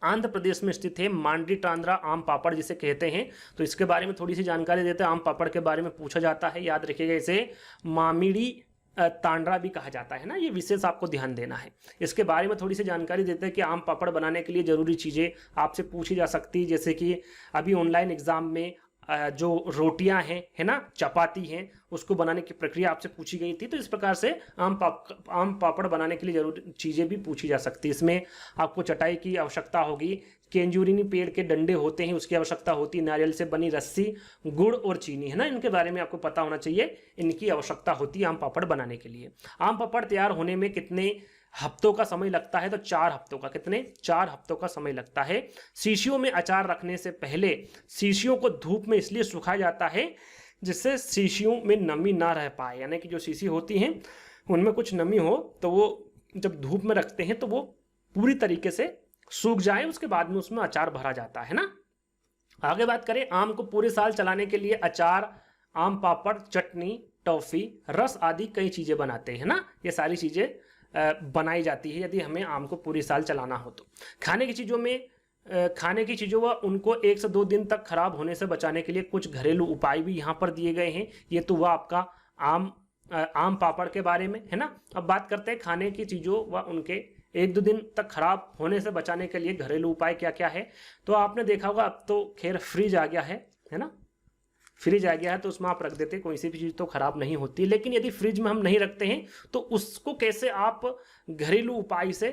आंध्र प्रदेश में स्थित है। मांडरी टांद्रा आम पापड़ जिसे कहते हैं, तो इसके बारे में थोड़ी सी जानकारी देते हैं। आम पापड़ के बारे में पूछा जाता है, याद रखिएगा, इसे मामिड़ी तांड्रा भी कहा जाता है ना, ये विशेष आपको ध्यान देना है। इसके बारे में थोड़ी सी जानकारी देते हैं कि आम पापड़ बनाने के लिए जरूरी चीज़ें आपसे पूछी जा सकती है, जैसे कि अभी ऑनलाइन एग्जाम में जो रोटियां हैं, है ना, चपाती हैं, उसको बनाने की प्रक्रिया आपसे पूछी गई थी। तो इस प्रकार से आम पापड़ बनाने के लिए जरूरी चीज़ें भी पूछी जा सकती है। इसमें आपको चटाई की आवश्यकता होगी, केंजूरिनी पेड़ के डंडे होते हैं उसकी आवश्यकता होती है, नारियल से बनी रस्सी, गुड़ और चीनी, है ना, इनके बारे में आपको पता होना चाहिए, इनकी आवश्यकता होती है आम पापड़ बनाने के लिए। आम पापड़ तैयार होने में कितने हफ्तों का समय लगता है? तो 4 हफ्तों का। कितने? 4 हफ्तों का समय लगता है। शीशियों में अचार रखने से पहले शीशियों को धूप में इसलिए सुखाया जाता है जिससे शीशियों में नमी ना रह पाए, यानी कि जो शीशी होती हैं उनमें कुछ नमी हो तो वो जब धूप में रखते हैं तो वो पूरी तरीके से सूख जाए, उसके बाद में उसमें अचार भरा जाता है ना। आगे बात करें, आम को पूरे साल चलाने के लिए अचार, आम पापड़, चटनी, टॉफी, रस आदि कई चीजें बनाते हैं ना। ये सारी चीजें बनाई जाती है यदि हमें आम को पूरी साल चलाना हो तो। खाने की चीज़ों व उनको 1 से 2 दिन तक खराब होने से बचाने के लिए कुछ घरेलू उपाय भी यहाँ पर दिए गए हैं। ये तो वह आपका आम पापड़ के बारे में, है ना। अब बात करते हैं खाने की चीज़ों व उनके 1-2 दिन तक खराब होने से बचाने के लिए घरेलू उपाय क्या क्या है। तो आपने देखा होगा, अब तो खैर फ्रिज आ गया है ना, फ्रिज आ गया है तो उसमें आप रख देते हैं, कोई सी भी चीज़ तो खराब नहीं होती। लेकिन यदि फ्रिज में हम नहीं रखते हैं तो उसको कैसे आप घरेलू उपाय से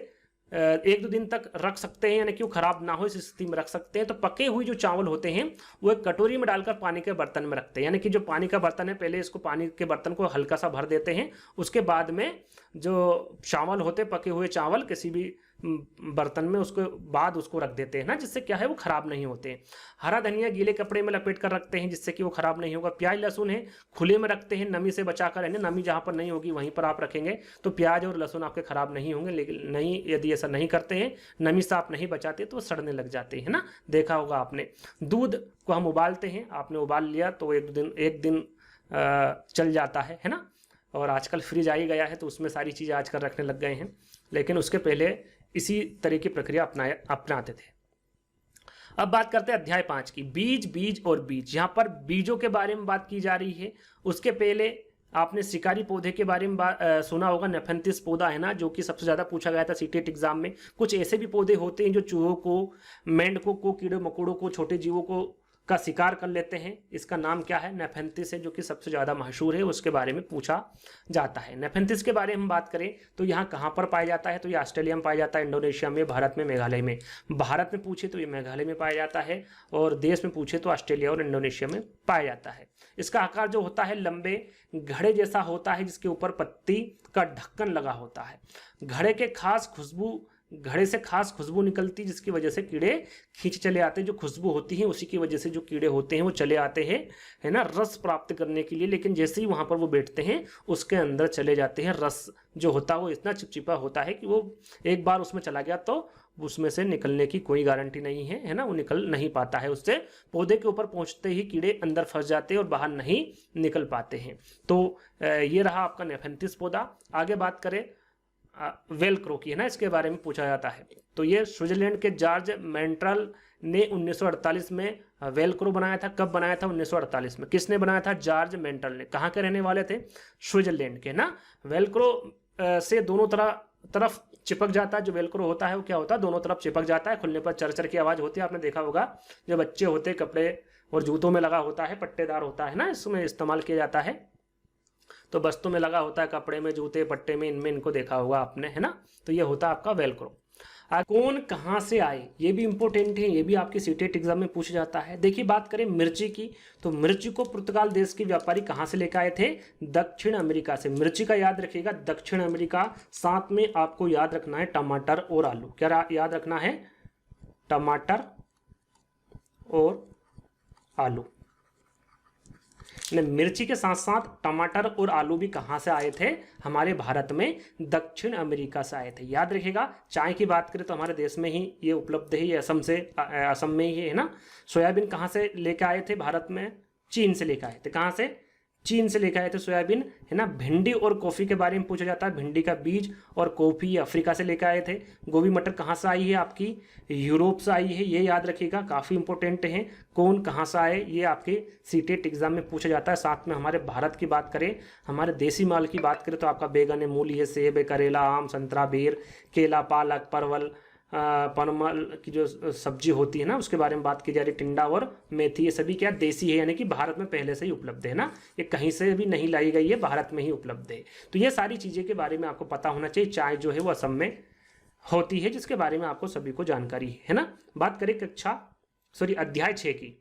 1-2 दिन तक रख सकते हैं, यानी कि वो खराब ना हो इस स्थिति में रख सकते हैं। तो पके हुए जो चावल होते हैं वो एक कटोरी में डालकर पानी के बर्तन में रखते हैं, यानी कि जो पानी का बर्तन है पहले इसको पानी के बर्तन को हल्का सा भर देते हैं, उसके बाद में जो चावल होते पके हुए चावल किसी भी बर्तन में उसको बाद उसको रख देते हैं ना, जिससे क्या है वो खराब नहीं होते हैं। हरा धनिया गीले कपड़े में लपेट कर रखते हैं जिससे कि वो खराब नहीं होगा। प्याज लहसुन है खुले में रखते हैं, नमी से बचाकर, यानी नमी जहाँ पर नहीं होगी वहीं पर आप रखेंगे तो प्याज और लहसुन आपके खराब नहीं होंगे। लेकिन नहीं, यदि ऐसा नहीं करते हैं, नमी से आप नहीं बचाते तो वो सड़ने लग जाते हैं ना, देखा होगा आपने। दूध को हम उबालते हैं, आपने उबाल लिया तो एक दिन चल जाता है ना। और आजकल फ्रिज आ ही गया है तो उसमें सारी चीज़ें आजकल रखने लग गए हैं, लेकिन उसके पहले इसी तरह की प्रक्रिया अपनाते थे। अब बात करते हैं अध्याय 5 की, बीज और बीज। यहाँ पर बीजों के बारे में बात की जा रही है। उसके पहले आपने शिकारी पौधे के बारे में सुना होगा, नेफेंथिस पौधा है ना, जो कि सबसे ज़्यादा पूछा गया था सीटेट एग्जाम में। कुछ ऐसे भी पौधे होते हैं जो चूहों को, मेंढकों को, कीड़े मकोड़ों को, छोटे जीवों को का शिकार कर लेते हैं। इसका नाम क्या है? नेफेंथिस है, जो कि सबसे ज़्यादा मशहूर है, उसके बारे में पूछा जाता है। नेफेंथिस के बारे में हम बात करें तो यहाँ कहाँ पर पाया जाता है? तो ये ऑस्ट्रेलिया में पाया जाता है, इंडोनेशिया में, भारत में, मेघालय में। भारत में पूछे तो ये मेघालय में पाया जाता है, और देश में पूछे तो ऑस्ट्रेलिया और इंडोनेशिया में पाया जाता है। इसका आकार जो होता है लंबे घड़े जैसा होता है, जिसके ऊपर पत्ती का ढक्कन लगा होता है। घड़े से खास खुशबू निकलती, जिसकी वजह से कीड़े खींच चले आते हैं। जो खुशबू होती है उसी की वजह से जो कीड़े होते हैं वो चले आते हैं, है ना, रस प्राप्त करने के लिए। लेकिन जैसे ही वहां पर वो बैठते हैं उसके अंदर चले जाते हैं। रस जो होता है वो इतना चिपचिपा होता है कि वो एक बार उसमें चला गया तो उसमें से निकलने की कोई गारंटी नहीं है, है ना, वो निकल नहीं पाता है उससे। पौधे के ऊपर पहुंचते ही कीड़े अंदर फंस जाते हैं और बाहर नहीं निकल पाते हैं। तो ये रहा आपका नेफेंथिस पौधा। आगे बात करें वेलक्रो की, है ना, इसके बारे में पूछा जाता है। तो ये स्विट्जरलैंड के जॉर्ज मेंट्रल ने 1948 में वेलक्रो बनाया था। कब बनाया था? 1948 में। किसने बनाया था? जॉर्ज मेंट्रल ने। कहाँ के रहने वाले थे? स्विट्जरलैंड के ना। वेलक्रो से दोनों तरफ चिपक जाता है। जो वेलक्रो होता है वो क्या होता है? दोनों तरफ चिपक जाता है। खुलने पर चरचर की आवाज़ होती है, आपने देखा होगा। जो बच्चे होते हैं कपड़े और जूतों में लगा होता है, पट्टेदार होता है ना, इसमें इस्तेमाल किया जाता है। तो बस्तों में लगा होता है, कपड़े में, जूते, पट्टे में, इनको देखा होगा आपने, है ना। तो ये होता है आपका वेलक्रो। कौन कहाँ से आए, ये भी इंपॉर्टेंट है, ये भी आपके सीटेट एग्जाम में पूछा जाता है। देखिए बात करें मिर्ची की, तो मिर्ची को पुर्तगाल देश के व्यापारी कहाँ से लेकर आए थे? दक्षिण अमेरिका से। मिर्ची का याद रखिएगा दक्षिण अमेरिका। साथ में आपको याद रखना है टमाटर और आलू। क्या याद रखना है? टमाटर और आलू। मिर्ची के साथ साथ टमाटर और आलू भी कहां से आए थे? हमारे भारत में दक्षिण अमेरिका से आए थे। याद रखिएगा। चाय की बात करें तो हमारे देश में ही ये उपलब्ध है, ये असम में ही है ना। सोयाबीन कहां से लेकर आए थे भारत में? चीन से लेकर आए थे। कहां से? चीन से लेकर आए थे सोयाबीन, है ना। भिंडी और कॉफी के बारे में पूछा जाता है। भिंडी का बीज और कॉफी अफ्रीका से लेकर आए थे। गोभी मटर कहाँ से आई है? आपकी यूरोप से आई है, ये याद रखिएगा, काफ़ी इंपॉर्टेंट है। कौन कहाँ से आए, ये आपके सीटेट एग्जाम में पूछा जाता है। साथ में हमारे भारत की बात करें, हमारे देसी माल की बात करें तो आपका बैगन है, मूली है, सेब है, करेला, आम, संतरा, बेर, केला, पालक, परवल, परमल की जो सब्जी होती है ना, उसके बारे में बात की जा रही। टिंडा और मेथी, ये सभी क्या देसी है, यानी कि भारत में पहले से ही उपलब्ध है ना। ये कहीं से भी नहीं लाई गई है, भारत में ही उपलब्ध है। तो ये सारी चीज़ें के बारे में आपको पता होना चाहिए। चाय जो है वो असम में होती है, जिसके बारे में आपको सभी को जानकारी है ना। बात करें अध्याय 6 की,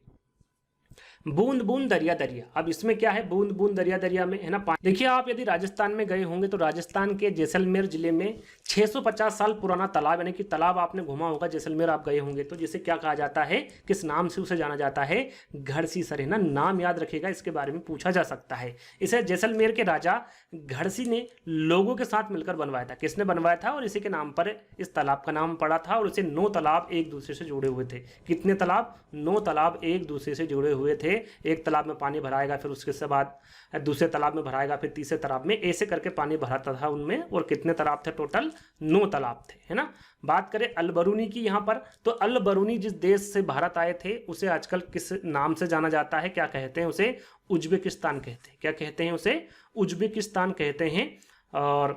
बूंद बूंद दरिया दरिया। अब इसमें क्या है? बूंद बूंद दरिया दरिया में, है ना, पानी। देखिए आप यदि राजस्थान में गए होंगे तो राजस्थान के जैसलमेर जिले में 650 साल पुराना तालाब, यानी कि तालाब आपने घूमा होगा, जैसलमेर आप गए होंगे तो, जिसे क्या कहा जाता है, किस नाम से उसे जाना जाता है? घड़सीसर, है ना। नाम याद रखिएगा, इसके बारे में पूछा जा सकता है। इसे जैसलमेर के राजा घड़सी ने लोगों के साथ मिलकर बनवाया था। किसने बनवाया था? और इसी के नाम पर इस तालाब का नाम पड़ा था। और इसे 9 तालाब एक दूसरे से जुड़े हुए थे। कितने तालाब? 9 तालाब एक दूसरे से जुड़े हुए थे। एक तालाब में पानी भराएगा, फिर उसके बाद दूसरे तालाब में भराएगा, फिर तीसरे तालाब में, ऐसे करके पानी भराता था उनमें। और कितने तालाब थे? टोटल 9 तालाब थे, है ना। बात करें अलबरूनी की यहाँ पर, तो अलबरूनी जिस देश से भारत आए थे उसे आजकल किस नाम से जाना जाता है? क्या कहते हैं उसे? उज्बेकिस्तान कहते हैं। क्या कहते हैं उसे? उज्बेकिस्तान कहते हैं। और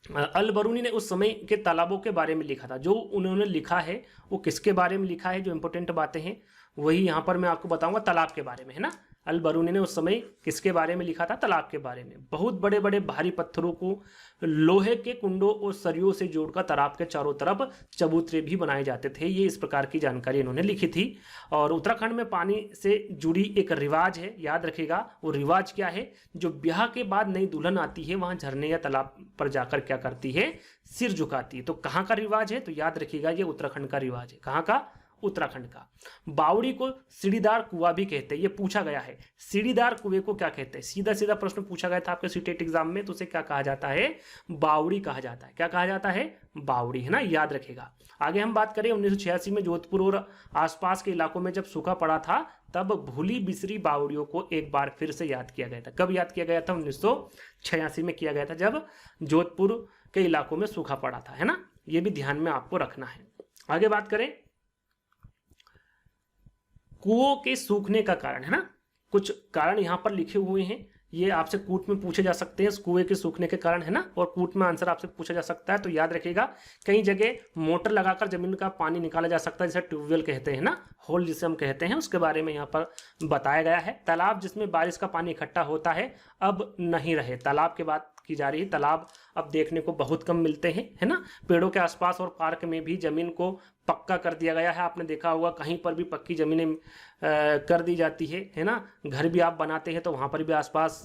अलबरूनी ने उस समय के तालाबों के बारे में लिखा था। जो उन्होंने लिखा है वो किसके बारे में लिखा है? जो इंपॉर्टेंट बातें हैं वही यहाँ पर मैं आपको बताऊंगा, तालाब के बारे में, है ना। अलबरूनी ने उस समय किसके बारे में लिखा था? तालाब के बारे में। बहुत बड़े बड़े भारी पत्थरों को लोहे के कुंडों और सरियों से जोड़कर तालाब के चारों तरफ चबूतरे भी बनाए जाते थे। ये इस प्रकार की जानकारी इन्होंने लिखी थी। और उत्तराखंड में पानी से जुड़ी एक रिवाज है, याद रखिएगा। वो रिवाज क्या है? जो ब्याह के बाद नई दुल्हन आती है वहां झरने या तालाब पर जाकर क्या करती है? सिर झुकाती है। तो कहाँ का रिवाज है? तो याद रखिएगा ये उत्तराखंड का रिवाज है। कहाँ का? उत्तराखंड का। बावड़ी को सीढ़ीदार कुआं भी कहते हैं, ये पूछा गया है। सीढ़ीदार कुएं को क्या कहते हैं? सीधा सीधा प्रश्न पूछा गया था आपके सीटेट एग्जाम में, तो उसे क्या कहा जाता है? बावड़ी कहा जाता है। क्या कहा जाता है? बावड़ी, है ना, याद रखेगा। आगे हम बात करें 1986 में जोधपुर और आसपास के इलाकों में जब सूखा पड़ा था, तब भूली बिसरी बावड़ियों को एक बार फिर से याद किया गया था। कब याद किया गया था? 1986 में किया गया था, जब जोधपुर के इलाकों में सूखा पड़ा था, है ना। ये भी ध्यान में आपको रखना है। आगे बात करें कुओं के सूखने का कारण, है ना। कुछ कारण यहां पर लिखे हुए हैं, ये आपसे कूट में पूछे जा सकते हैं, कुएं के सूखने के कारण, है ना। और कूट में आंसर आपसे पूछा जा सकता है, तो याद रखिएगा। कई जगह मोटर लगाकर जमीन का पानी निकाला जा सकता है, जैसे ट्यूबवेल कहते हैं ना, होल जिसे हम कहते हैं, उसके बारे में यहाँ पर बताया गया है। तालाब जिसमें बारिश का पानी इकट्ठा होता है अब नहीं रहे। तालाब की बात की जा रही है। तालाब अब देखने को बहुत कम मिलते हैं, है ना। पेड़ों के आसपास और पार्क में भी जमीन को पक्का कर दिया गया है। आपने देखा होगा कहीं पर भी पक्की जमीनें कर दी जाती है ना। घर भी आप बनाते हैं तो वहाँ पर भी आसपास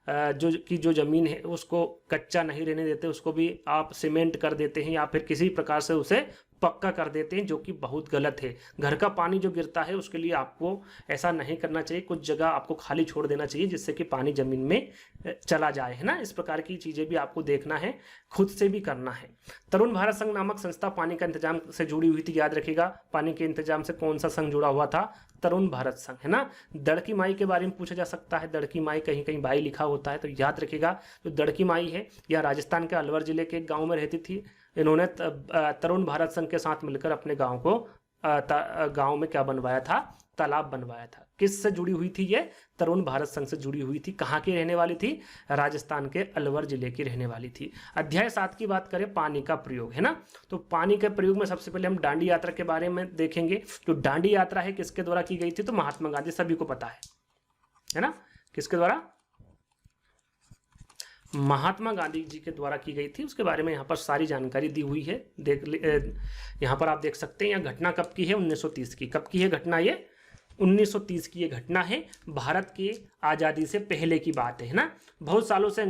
जो ज़मीन है उसको कच्चा नहीं रहने देते, उसको भी आप सीमेंट कर देते हैं या फिर किसी प्रकार से उसे पक्का कर देते हैं, जो कि बहुत गलत है। घर का पानी जो गिरता है उसके लिए आपको ऐसा नहीं करना चाहिए। कुछ जगह आपको खाली छोड़ देना चाहिए जिससे कि पानी जमीन में चला जाए, है ना। इस प्रकार की चीज़ें भी आपको देखना है, खुद से भी करना है। तरुण भारत संघ नामक संस्था पानी का इंतजाम से जुड़ी हुई थी, याद रखिएगा। पानी के इंतजाम से कौन सा संघ जुड़ा हुआ था? तरुण भारत संघ, है ना। दड़की माई के बारे में पूछा जा सकता है। दड़की माई कहीं कहीं बाई लिखा होता है, तो याद रखिएगा। जो दड़की माई है यह राजस्थान के अलवर जिले के एक गाँव में रहती थी। इन्होंने तरुण भारत संघ के साथ मिलकर अपने गांव को गांव में क्या बनवाया था? तालाब बनवाया था। किस से जुड़ी हुई थी ये? तरुण भारत संघ से जुड़ी हुई थी। कहाँ की रहने वाली थी? राजस्थान के अलवर जिले की रहने वाली थी। अध्याय 7 की बात करें, पानी का प्रयोग, है ना। तो पानी के प्रयोग में सबसे पहले हम दांडी यात्रा के बारे में देखेंगे। जो दांडी यात्रा है किसके द्वारा की गई थी? तो महात्मा गांधी, सभी को पता है ना। किसके द्वारा? महात्मा गांधी जी के द्वारा की गई थी, उसके बारे में यहाँ पर सारी जानकारी दी हुई है। यहाँ पर आप देख सकते हैं, यह घटना कब की है, 1930 की। कब की है घटना ये, 1930 की ये घटना है, भारत की आज़ादी से पहले की बात है ना। बहुत सालों से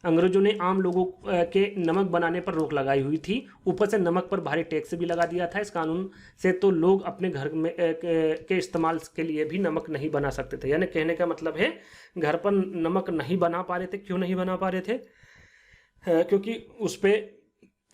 अंग्रेजों ने आम लोगों के नमक बनाने पर रोक लगाई हुई थी। ऊपर से नमक पर भारी टैक्स भी लगा दिया था। इस कानून से तो लोग अपने घर में के इस्तेमाल के लिए भी नमक नहीं बना सकते थे। यानी कहने का मतलब है घर पर नमक नहीं बना पा रहे थे। क्यों नहीं बना पा रहे थे? क्योंकि उस पर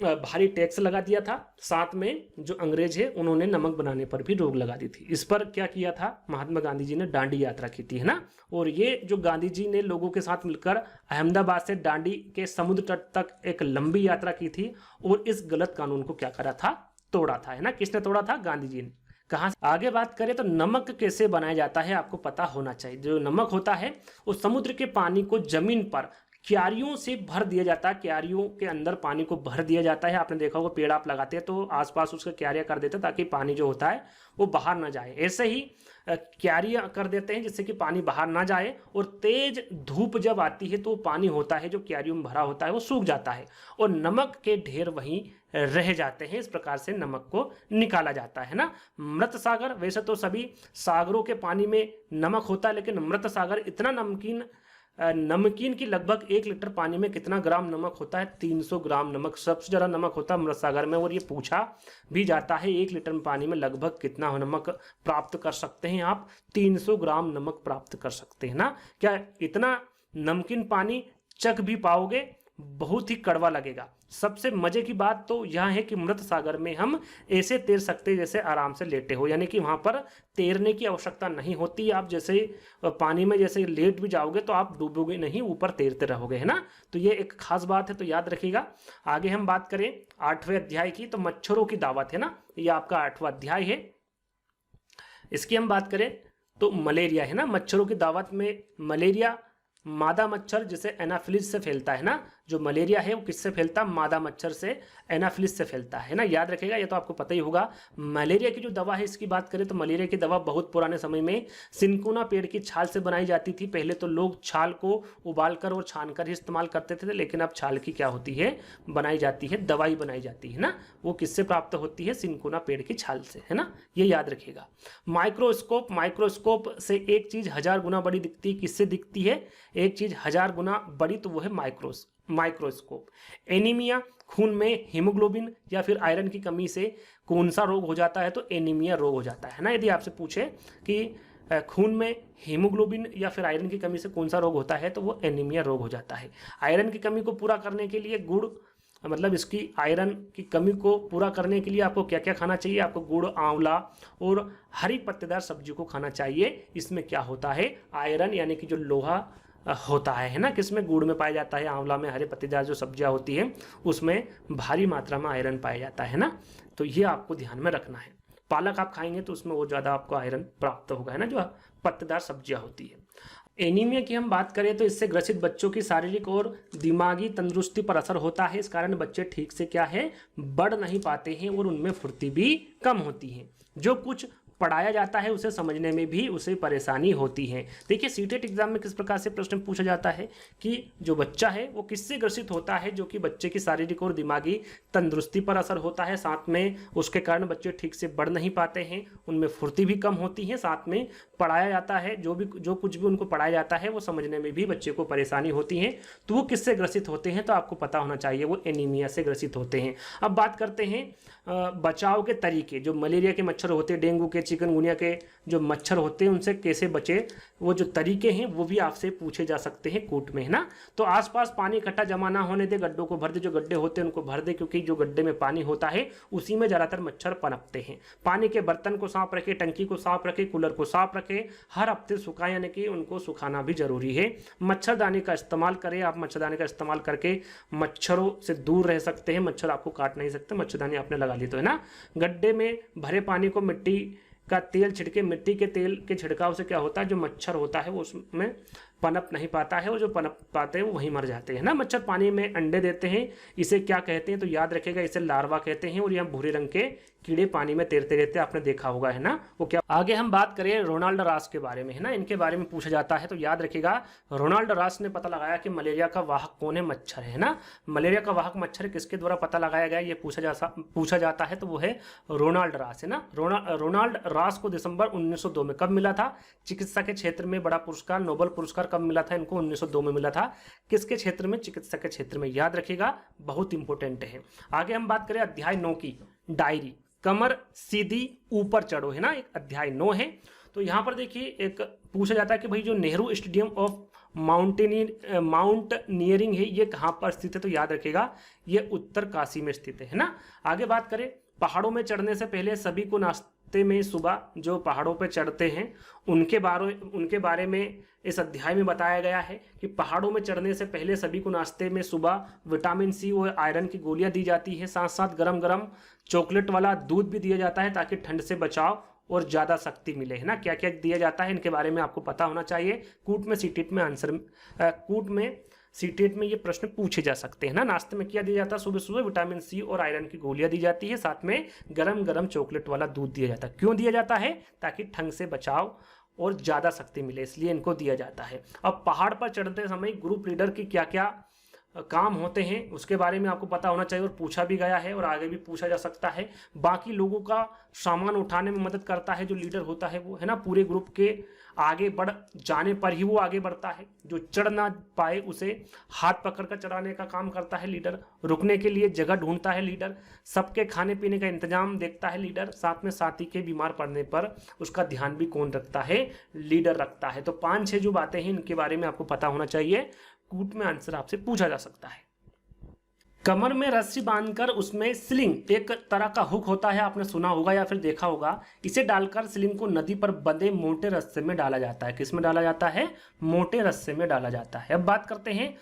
भारी टैक्स लगा दिया था। साथ में जो अंग्रेज है उन्होंने नमक बनाने पर भी रोक लगा दी थी। इस पर क्या किया था, महात्मा गांधी जी ने दांडी यात्रा की थी, है ना। और ये जो गांधी जी ने लोगों के साथ मिलकर अहमदाबाद से दांडी के समुद्र तट तक एक लंबी यात्रा की थी और इस गलत कानून को क्या करा था, तोड़ा था, है ना। किसने तोड़ा था? गांधी जी ने। कहाँ से आगे बात करें तो नमक कैसे बनाया जाता है आपको पता होना चाहिए। जो नमक होता है वो समुद्र के पानी को जमीन पर क्यारियों से भर दिया जाता है। क्यारियों के अंदर पानी को भर दिया जाता है। आपने देखा होगा पेड़ आप लगाते हैं तो आसपास उसका क्यारियां कर देते हैं ताकि पानी जो होता है वो बाहर ना जाए। ऐसे ही क्यारियां कर देते हैं जिससे कि पानी बाहर ना जाए। और तेज धूप जब आती है तो पानी होता है जो क्यारियों में भरा होता है वो सूख जाता है और नमक के ढेर वहीं रह जाते हैं। इस प्रकार से नमक को निकाला जाता है ना। मृत सागर, वैसे तो सभी सागरों के पानी में नमक होता है लेकिन मृत सागर इतना नमकीन की लगभग 1 लीटर पानी में कितना ग्राम नमक होता है? 300 ग्राम नमक सबसे ज़्यादा नमक होता है मृत सागर में। और ये पूछा भी जाता है 1 लीटर पानी में लगभग कितना नमक प्राप्त कर सकते हैं आप? 300 ग्राम नमक प्राप्त कर सकते हैं ना। क्या इतना नमकीन पानी चख भी पाओगे? बहुत ही कड़वा लगेगा। सबसे मजे की बात तो यह है कि मृत सागर में हम ऐसे तैर सकते हैं जैसे आराम से लेटे हो। यानी कि वहां पर तैरने की आवश्यकता नहीं होती। आप जैसे पानी में जैसे लेट भी जाओगे तो आप डूबोगे नहीं, ऊपर तैरते रहोगे, है ना। तो ये एक खास बात है, तो याद रखिएगा। आगे हम बात करें 8वें अध्याय की, तो मच्छरों की दावत है ना। ये आपका 8वां अध्याय है। इसकी हम बात करें तो मलेरिया है ना। मच्छरों की दावत में मलेरिया मादा मच्छर जिसे एनाफिलिस से फैलता है ना। जो मलेरिया है वो किससे फैलता है? मादा मच्छर से, एनाफिलिस से फैलता है ना। याद रखेगा, ये तो आपको पता ही होगा। मलेरिया की जो दवा है इसकी बात करें तो मलेरिया की दवा बहुत पुराने समय में सिनकोना पेड़ की छाल से बनाई जाती थी। पहले तो लोग छाल को उबालकर और छानकर ही इस्तेमाल करते थे, लेकिन अब छाल की क्या होती है, बनाई जाती है, दवाई बनाई जाती है ना। वो किससे प्राप्त होती है? सिनकोना पेड़ की छाल से, है ना। ये याद रखिएगा। माइक्रोस्कोप से एक चीज 1000 गुना बड़ी दिखती है। किससे दिखती है एक चीज 1000 गुना बड़ी? तो वो है माइक्रोस्कोप। एनीमिया, खून में हीमोग्लोबिन या फिर आयरन की कमी से कौन सा रोग हो जाता है? तो एनीमिया रोग हो जाता है ना। यदि आपसे पूछे कि खून में हीमोग्लोबिन या फिर आयरन की कमी से कौन सा रोग होता है तो वो एनीमिया रोग हो जाता है। आयरन की कमी को पूरा करने के लिए गुड़, मतलब इसकी आयरन की कमी को पूरा करने के लिए आपको क्या क्या खाना चाहिए? आपको गुड़, आंवला और हरी पत्तेदार सब्जी को खाना चाहिए। इसमें क्या होता है? आयरन यानी कि जो लोहा होता है ना। किसमें? गुड़ में पाया जाता है, आंवला में, हरे पत्तेदार जो सब्जियां होती हैं उसमें भारी मात्रा में आयरन पाया जाता है ना। तो ये आपको ध्यान में रखना है। पालक आप खाएंगे तो उसमें वो ज़्यादा आपको आयरन प्राप्त होगा, है ना, जो पत्तेदार सब्जियां होती है। एनीमिया की हम बात करें तो इससे ग्रसित बच्चों की शारीरिक और दिमागी तंदुरुस्ती पर असर होता है। इस कारण बच्चे ठीक से क्या है, बढ़ नहीं पाते हैं और उनमें फुर्ती भी कम होती है। जो कुछ पढ़ाया जाता है उसे समझने में भी उसे परेशानी होती है। देखिए सीटेट एग्जाम में किस प्रकार से प्रश्न पूछा जाता है कि जो बच्चा है वो किससे ग्रसित होता है? जो कि बच्चे की शारीरिक और दिमागी तंदुरुस्ती पर असर होता है, साथ में उसके कारण बच्चे ठीक से बढ़ नहीं पाते हैं, उनमें फुर्ती भी कम होती है, साथ में पढ़ाया जाता है जो कुछ भी उनको पढ़ाया जाता है वो समझने में भी बच्चे को परेशानी होती है। तो वो किससे ग्रसित होते हैं? तो आपको पता होना चाहिए वो एनीमिया से ग्रसित होते हैं। अब बात करते हैं बचाव के तरीके। जो मलेरिया के मच्छर होते हैं, डेंगू के, चिकनगुनिया के जो मच्छर होते हैं उनसे कैसे बचे, वो जो तरीके हैं वो भी आपसे पूछे जा सकते हैं कोर्ट में, है ना। तो आसपास पानी इकट्ठा जमा ना होने दे, गड्ढों को भर दे, जो गड्ढे होते हैं उनको भर दे, क्योंकि जो गड्ढे में पानी होता है उसी में ज़्यादातर मच्छर पनपते हैं। पानी के बर्तन को साफ रखे, टंकी को साफ रखे, कूलर को साफ रखे, हर हफ्ते सुखाएं, यानी कि उनको सुखाना भी जरूरी है। मच्छरदानी का इस्तेमाल करें। आप मच्छरदानी का इस्तेमाल करके मच्छरों से दूर रह सकते हैं। मच्छर आपको काट नहीं सकते, मच्छरदानी आपने लगा ली तो, है ना। गड्ढे में भरे पानी को मिट्टी का तेल छिड़के। मिट्टी के तेल के छिड़काव से क्या होता है, जो मच्छर होता है वो उसमें पनप नहीं पाता है, और जो पनप पाते हैं वो वहीं मर जाते हैं ना। मच्छर पानी में अंडे देते हैं, इसे क्या कहते हैं, तो याद रखेगा इसे लार्वा कहते हैं। और यहाँ भूरे रंग के कीड़े पानी में तैरते रहते हैं, आपने देखा होगा है ना वो क्या। आगे हम बात करें रोनाल्ड रॉस के बारे में है ना, इनके बारे में पूछा जाता है, तो याद रखिएगा रोनाल्ड रॉस ने पता लगाया कि मलेरिया का वाहक कौन है, मच्छर है ना। मलेरिया का वाहक मच्छर किसके द्वारा पता लगाया गया, ये पूछा जाता है, तो वो है रोनाल्ड रॉस है ना। रोनाल्ड रॉस को दिसंबर 1902 में कब मिला था, चिकित्सा के क्षेत्र में बड़ा पुरस्कार, नोबेल पुरस्कार कब मिला था इनको, 1902 में मिला था। किसके क्षेत्र में, चिकित्सा के क्षेत्र में, याद रखिएगा बहुत इंपॉर्टेंट है। आगे हम बात करें अध्याय 9 की, डायरी, कमर सीधी ऊपर चढ़ो है ना, एक अध्याय 9 है। तो यहाँ पर देखिए एक पूछा जाता है कि भाई जो नेहरू स्टेडियम ऑफ माउंटनियरिंग है ये कहाँ पर स्थित है, तो याद रखिएगा ये उत्तर काशी में स्थित है ना। आगे बात करें पहाड़ों में चढ़ने से पहले सभी को नाश्ते में, सुबह जो पहाड़ों पर चढ़ते हैं उनके बारे में इस अध्याय में बताया गया है कि पहाड़ों में चढ़ने से पहले सभी को नाश्ते में सुबह विटामिन सी और आयरन की गोलियां दी जाती है, साथ साथ गरम गरम चॉकलेट वाला दूध भी दिया जाता है ताकि ठंड से बचाव और ज़्यादा शक्ति मिले है ना। क्या क्या दिया जाता है इनके बारे में आपको पता होना चाहिए, कूट में सीटेट में ये प्रश्न पूछे जा सकते हैं ना। नाश्ते में क्या दिया जाता है, सुबह सुबह विटामिन सी और आयरन की गोलियां दी जाती है, साथ में गरम गरम चॉकलेट वाला दूध दिया जाता है। क्यों दिया जाता है, ताकि ठंड से बचाव और ज़्यादा शक्ति मिले, इसलिए इनको दिया जाता है। अब पहाड़ पर चढ़ते समय ग्रुप लीडर की क्या क्या काम होते हैं उसके बारे में आपको पता होना चाहिए, और पूछा भी गया है और आगे भी पूछा जा सकता है। बाकी लोगों का सामान उठाने में मदद करता है जो लीडर होता है वो है ना, पूरे ग्रुप के आगे बढ़ जाने पर ही वो आगे बढ़ता है। जो चढ़ ना पाए उसे हाथ पकड़कर चढ़ाने का काम करता है लीडर, रुकने के लिए जगह ढूंढता है लीडर, सबके खाने पीने का इंतजाम देखता है लीडर, साथ में साथी के बीमार पड़ने पर उसका ध्यान भी कौन रखता है, लीडर रखता है। तो 5-6 जो बातें हैं इनके बारे में आपको पता होना चाहिए, कूट में आंसर आपसे पूछा जा सकता है। कमर में रस्सी बांधकर उसमें स्लिंग, एक तरह का हुक होता है, आपने सुना होगा या फिर देखा होगा, इसे डालकर स्लिंग को नदी पर बंधे मोटे रस्से में डाला जाता है। किस में डाला जाता है, मोटे रस्से में डाला जाता है। अब बात करते हैं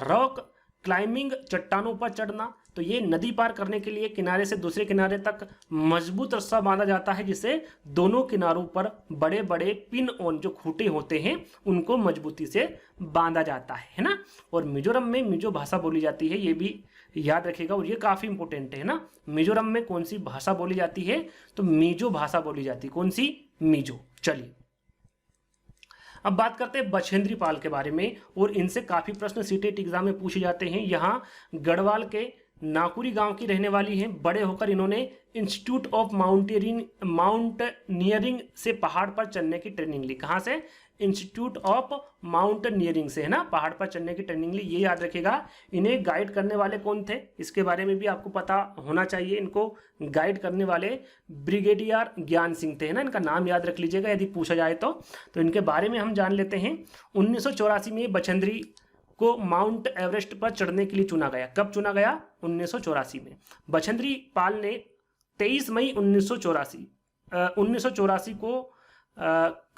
रॉक क्लाइंबिंग, चट्टानों पर चढ़ना। तो ये नदी पार करने के लिए किनारे से दूसरे किनारे तक मजबूत रस्सा बांधा जाता है, जिसे दोनों किनारों पर बड़े बड़े पिन ऑन जो खूंटे होते हैं उनको मजबूती से बांधा जाता है ना। और मिजोरम में मिजो भाषा बोली जाती है, ये भी याद रखिएगा, और ये काफ़ी इंपॉर्टेंट है ना। मिजोरम में कौन सी भाषा बोली जाती है, तो मिजो भाषा बोली जाती है। कौन सी, मिजो। चलिए अब बात करते हैं बछेंद्री पाल के बारे में, और इनसे काफ़ी प्रश्न सीटेट एग्जाम में पूछे जाते हैं। यहाँ गढ़वाल के नाकुरी गांव की रहने वाली हैं। बड़े होकर इन्होंने इंस्टीट्यूट ऑफ माउंटनियरिंग से पहाड़ पर चढ़ने की ट्रेनिंग ली। कहाँ से, इंस्टीट्यूट ऑफ माउंटनियरिंग से है ना, पहाड़ पर चढ़ने की ट्रेनिंग ली। ये याद रखिएगा। इन्हें गाइड करने वाले कौन थे, इसके बारे में भी आपको पता होना चाहिए। इनको गाइड करने वाले ब्रिगेडियर ज्ञान सिंह थे, है ना, इनका नाम याद रख लीजिएगा यदि पूछा जाए तो इनके बारे में हम जान लेते हैं। 1984 में बछेंद्री को माउंट एवरेस्ट पर चढ़ने के लिए चुना गया। कब चुना गया, 1984 में। बछेंद्री पाल ने 23 मई 1984 को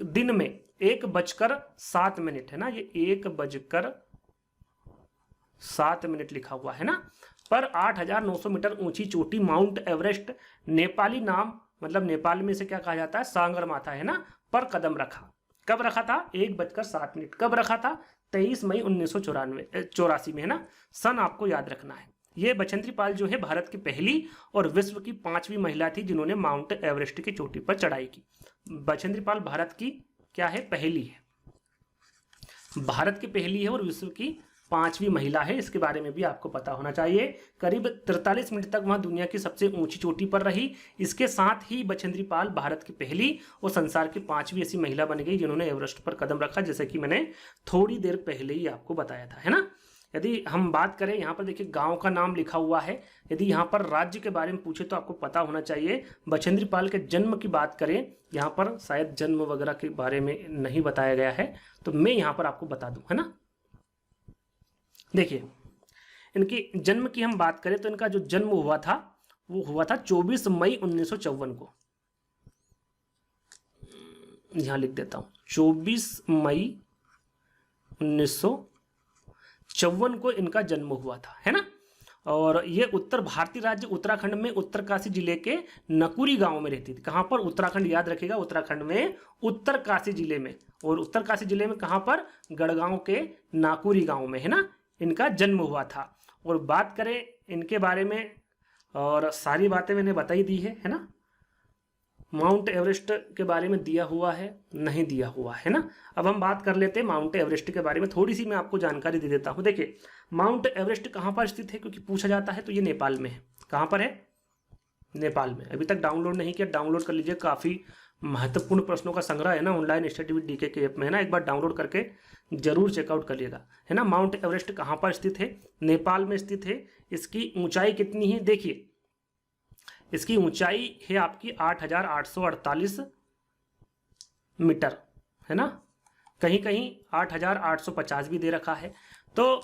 दिन में 1:07 है ना, ये 1:07 लिखा हुआ है ना, पर 8,900 मीटर ऊंची चोटी माउंट एवरेस्ट, नेपाली नाम मतलब नेपाल में से क्या कहा जाता है, सांगरमाथा है ना, पर कदम रखा। कब रखा था, 1:07। कब रखा था, 23 मई 1984 में है ना। सन आपको याद रखना है। ये बछेंद्री पाल जो है भारत की पहली और विश्व की 5वीं महिला थी जिन्होंने माउंट एवरेस्ट की चोटी पर चढ़ाई की। बछेंद्री पाल भारत की क्या है, पहली है, भारत की पहली है और विश्व की 5वीं महिला है। इसके बारे में भी आपको पता होना चाहिए। करीब 43 मिनट तक वह दुनिया की सबसे ऊंची चोटी पर रही। इसके साथ ही बछेंद्री पाल भारत की पहली और संसार की 5वीं ऐसी महिला बन गई जिन्होंने एवरेस्ट पर कदम रखा, जैसे कि मैंने थोड़ी देर पहले ही आपको बताया था, है ना। यदि हम बात करें, यहाँ पर देखिए गांव का नाम लिखा हुआ है। यदि यहाँ पर राज्य के बारे में पूछे तो आपको पता होना चाहिए। बछेंद्री पाल के जन्म की बात करें, यहाँ पर शायद जन्म वगैरह के बारे में नहीं बताया गया है, तो मैं यहाँ पर आपको बता दूं, है ना। देखिए इनकी जन्म की हम बात करें तो इनका जो जन्म हुआ था वो हुआ था 24 मई 1954 को। यहां लिख देता हूं, 24 मई 1954 को इनका जन्म हुआ था, है ना। और ये उत्तर भारतीय राज्य उत्तराखंड में उत्तरकाशी जिले के नकुरी गांव में रहती थी। कहाँ पर? उत्तराखंड, याद रखिएगा, उत्तराखंड में उत्तरकाशी जिले में। और उत्तरकाशी जिले में कहाँ पर? गढ़गांव के नाकुरी गांव में, है ना, इनका जन्म हुआ था। और बात करें इनके बारे में, और सारी बातें मैंने बताई दी है ना। माउंट एवरेस्ट के बारे में दिया हुआ है? नहीं दिया हुआ है ना। अब हम बात कर लेते हैं माउंट एवरेस्ट के बारे में, थोड़ी सी मैं आपको जानकारी दे देता हूँ। देखिए, माउंट एवरेस्ट कहाँ पर स्थित है, क्योंकि पूछा जाता है, तो ये नेपाल में है। कहाँ पर है? नेपाल में। अभी तक डाउनलोड नहीं किया, डाउनलोड कर लीजिए, काफ़ी महत्वपूर्ण प्रश्नों का संग्रह है ना ऑनलाइन स्टडी विद डीके के ऐप में, है ना। एक बार डाउनलोड करके जरूर चेकआउट करिएगा, है ना। माउंट एवरेस्ट कहाँ पर स्थित है? नेपाल में स्थित है। इसकी ऊंचाई कितनी है? देखिए, इसकी ऊंचाई है आपकी 8,848 मीटर, है ना। कहीं कहीं 8,850 भी दे रखा है। तो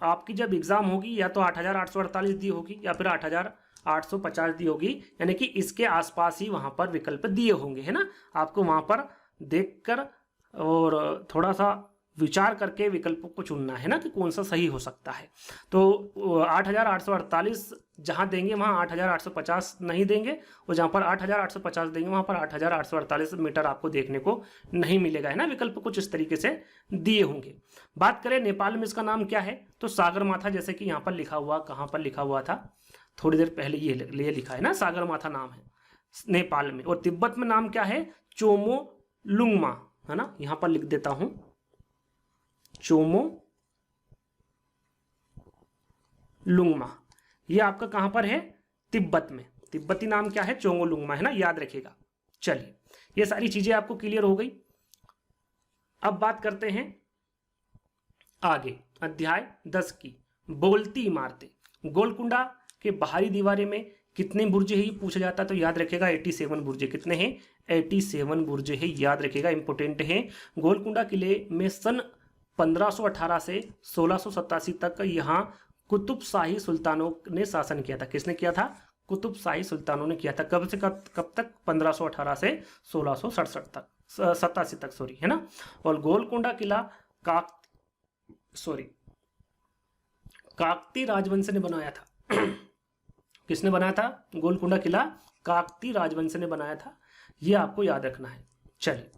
आपकी जब एग्जाम होगी या तो 8,848 दी होगी या फिर 8,850 दी होगी, यानी कि इसके आसपास ही वहां पर विकल्प दिए होंगे, है ना। आपको वहां पर देखकर और थोड़ा सा विचार करके विकल्पों को चुनना है ना, कि कौन सा सही हो सकता है। तो 8,848 जहां देंगे वहां 8,850 नहीं देंगे, और जहां पर 8,850 देंगे वहां पर 8,848 मीटर आपको देखने को नहीं मिलेगा, है ना। विकल्प कुछ इस तरीके से दिए होंगे। बात करें नेपाल में इसका नाम क्या है, तो सागरमाथा, जैसे कि यहाँ पर लिखा हुआ, कहाँ पर लिखा हुआ था, थोड़ी देर पहले ये लिखा है ना, सागरमाथा नाम है नेपाल में। और तिब्बत में नाम क्या है? चोमो लुंगमा, है ना। यहां पर लिख देता हूं, चोमो लुंगमा। ये आपका कहां पर है? तिब्बत में। तिब्बती नाम क्या है? चोमो लुंगमा, है ना, याद रखिएगा। चलिए, ये सारी चीजें आपको क्लियर हो गई। अब बात करते हैं आगे, अध्याय 10 की बोलती इमारतें। गोलकुंडा के बाहरी दीवारें में कितने बुर्ज है, ये पूछा जाता है, तो याद रखिएगा 87 बुर्ज। कितने हैं? 87 बुर्ज है, याद रखिएगा, इंपोर्टेंट है। गोलकुंडा किले में सन 1518 से 1687 तक यहाँ कुतुब शाही सुल्तानों ने शासन किया था। किसने किया था? कुतुब शाही सुल्तानों ने किया था। कब से कब तक? 1518 से 1667 तक, 87 तक, सॉरी, है ना। और गोलकुंडा किला काकती राजवंश ने बनाया था। किसने बनाया था? गोलकुंडा किला काकती राजवंश ने बनाया था, ये आपको याद रखना है। चलिए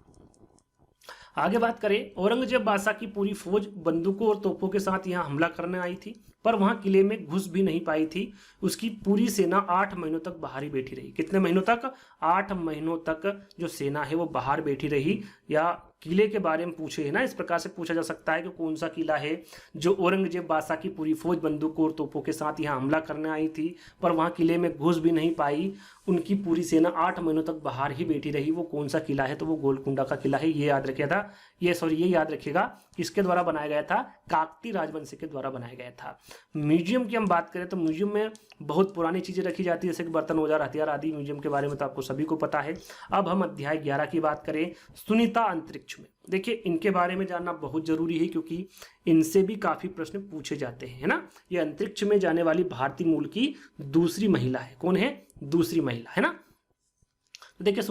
आगे बात करें, औरंगजेब बादशाह की पूरी फौज बंदूकों और तोपों के साथ यहाँ हमला करने आई थी, पर वहां किले में घुस भी नहीं पाई थी। उसकी पूरी सेना 8 महीनों तक बाहर ही बैठी रही। कितने महीनों तक? 8 महीनों तक जो सेना है वो बाहर बैठी रही। या किले के बारे में पूछे, है ना, इस प्रकार से पूछा जा सकता है कि कौन सा किला है जो औरंगजेब बादशाह की पूरी फौज बंदूकों और तोपों के साथ यहाँ हमला करने आई थी, पर वहां किले में घुस भी नहीं पाई, उनकी पूरी सेना 8 महीनों तक बाहर ही बैठी रही। वो कौन सा किला है? तो वो गोलकुंडा का किला है। ये याद रखिएगा, ये याद रखिएगा, किसके द्वारा बनाया गया था? काकती राजवंश के द्वारा बनाया गया था। म्यूजियम की हम बात करें तो म्यूजियम में बहुत पुरानी चीजें रखी जाती है, जैसे कि बर्तन, औजार, हथियार आदि। म्यूजियम के बारे में तो आपको सभी को पता है। अब हम अध्याय 11 की बात करें, सुनीता अंतरिक्ष में। देखिए, इनके बारे में जानना बहुत जरूरी है, क्योंकि इनसे भी काफी प्रश्न पूछे जाते हैं, है ना। ये अंतरिक्ष में जाने वाली भारतीय मूल की दूसरी महिला है। कौन है? दूसरी महिला, है ना। तो देखिए,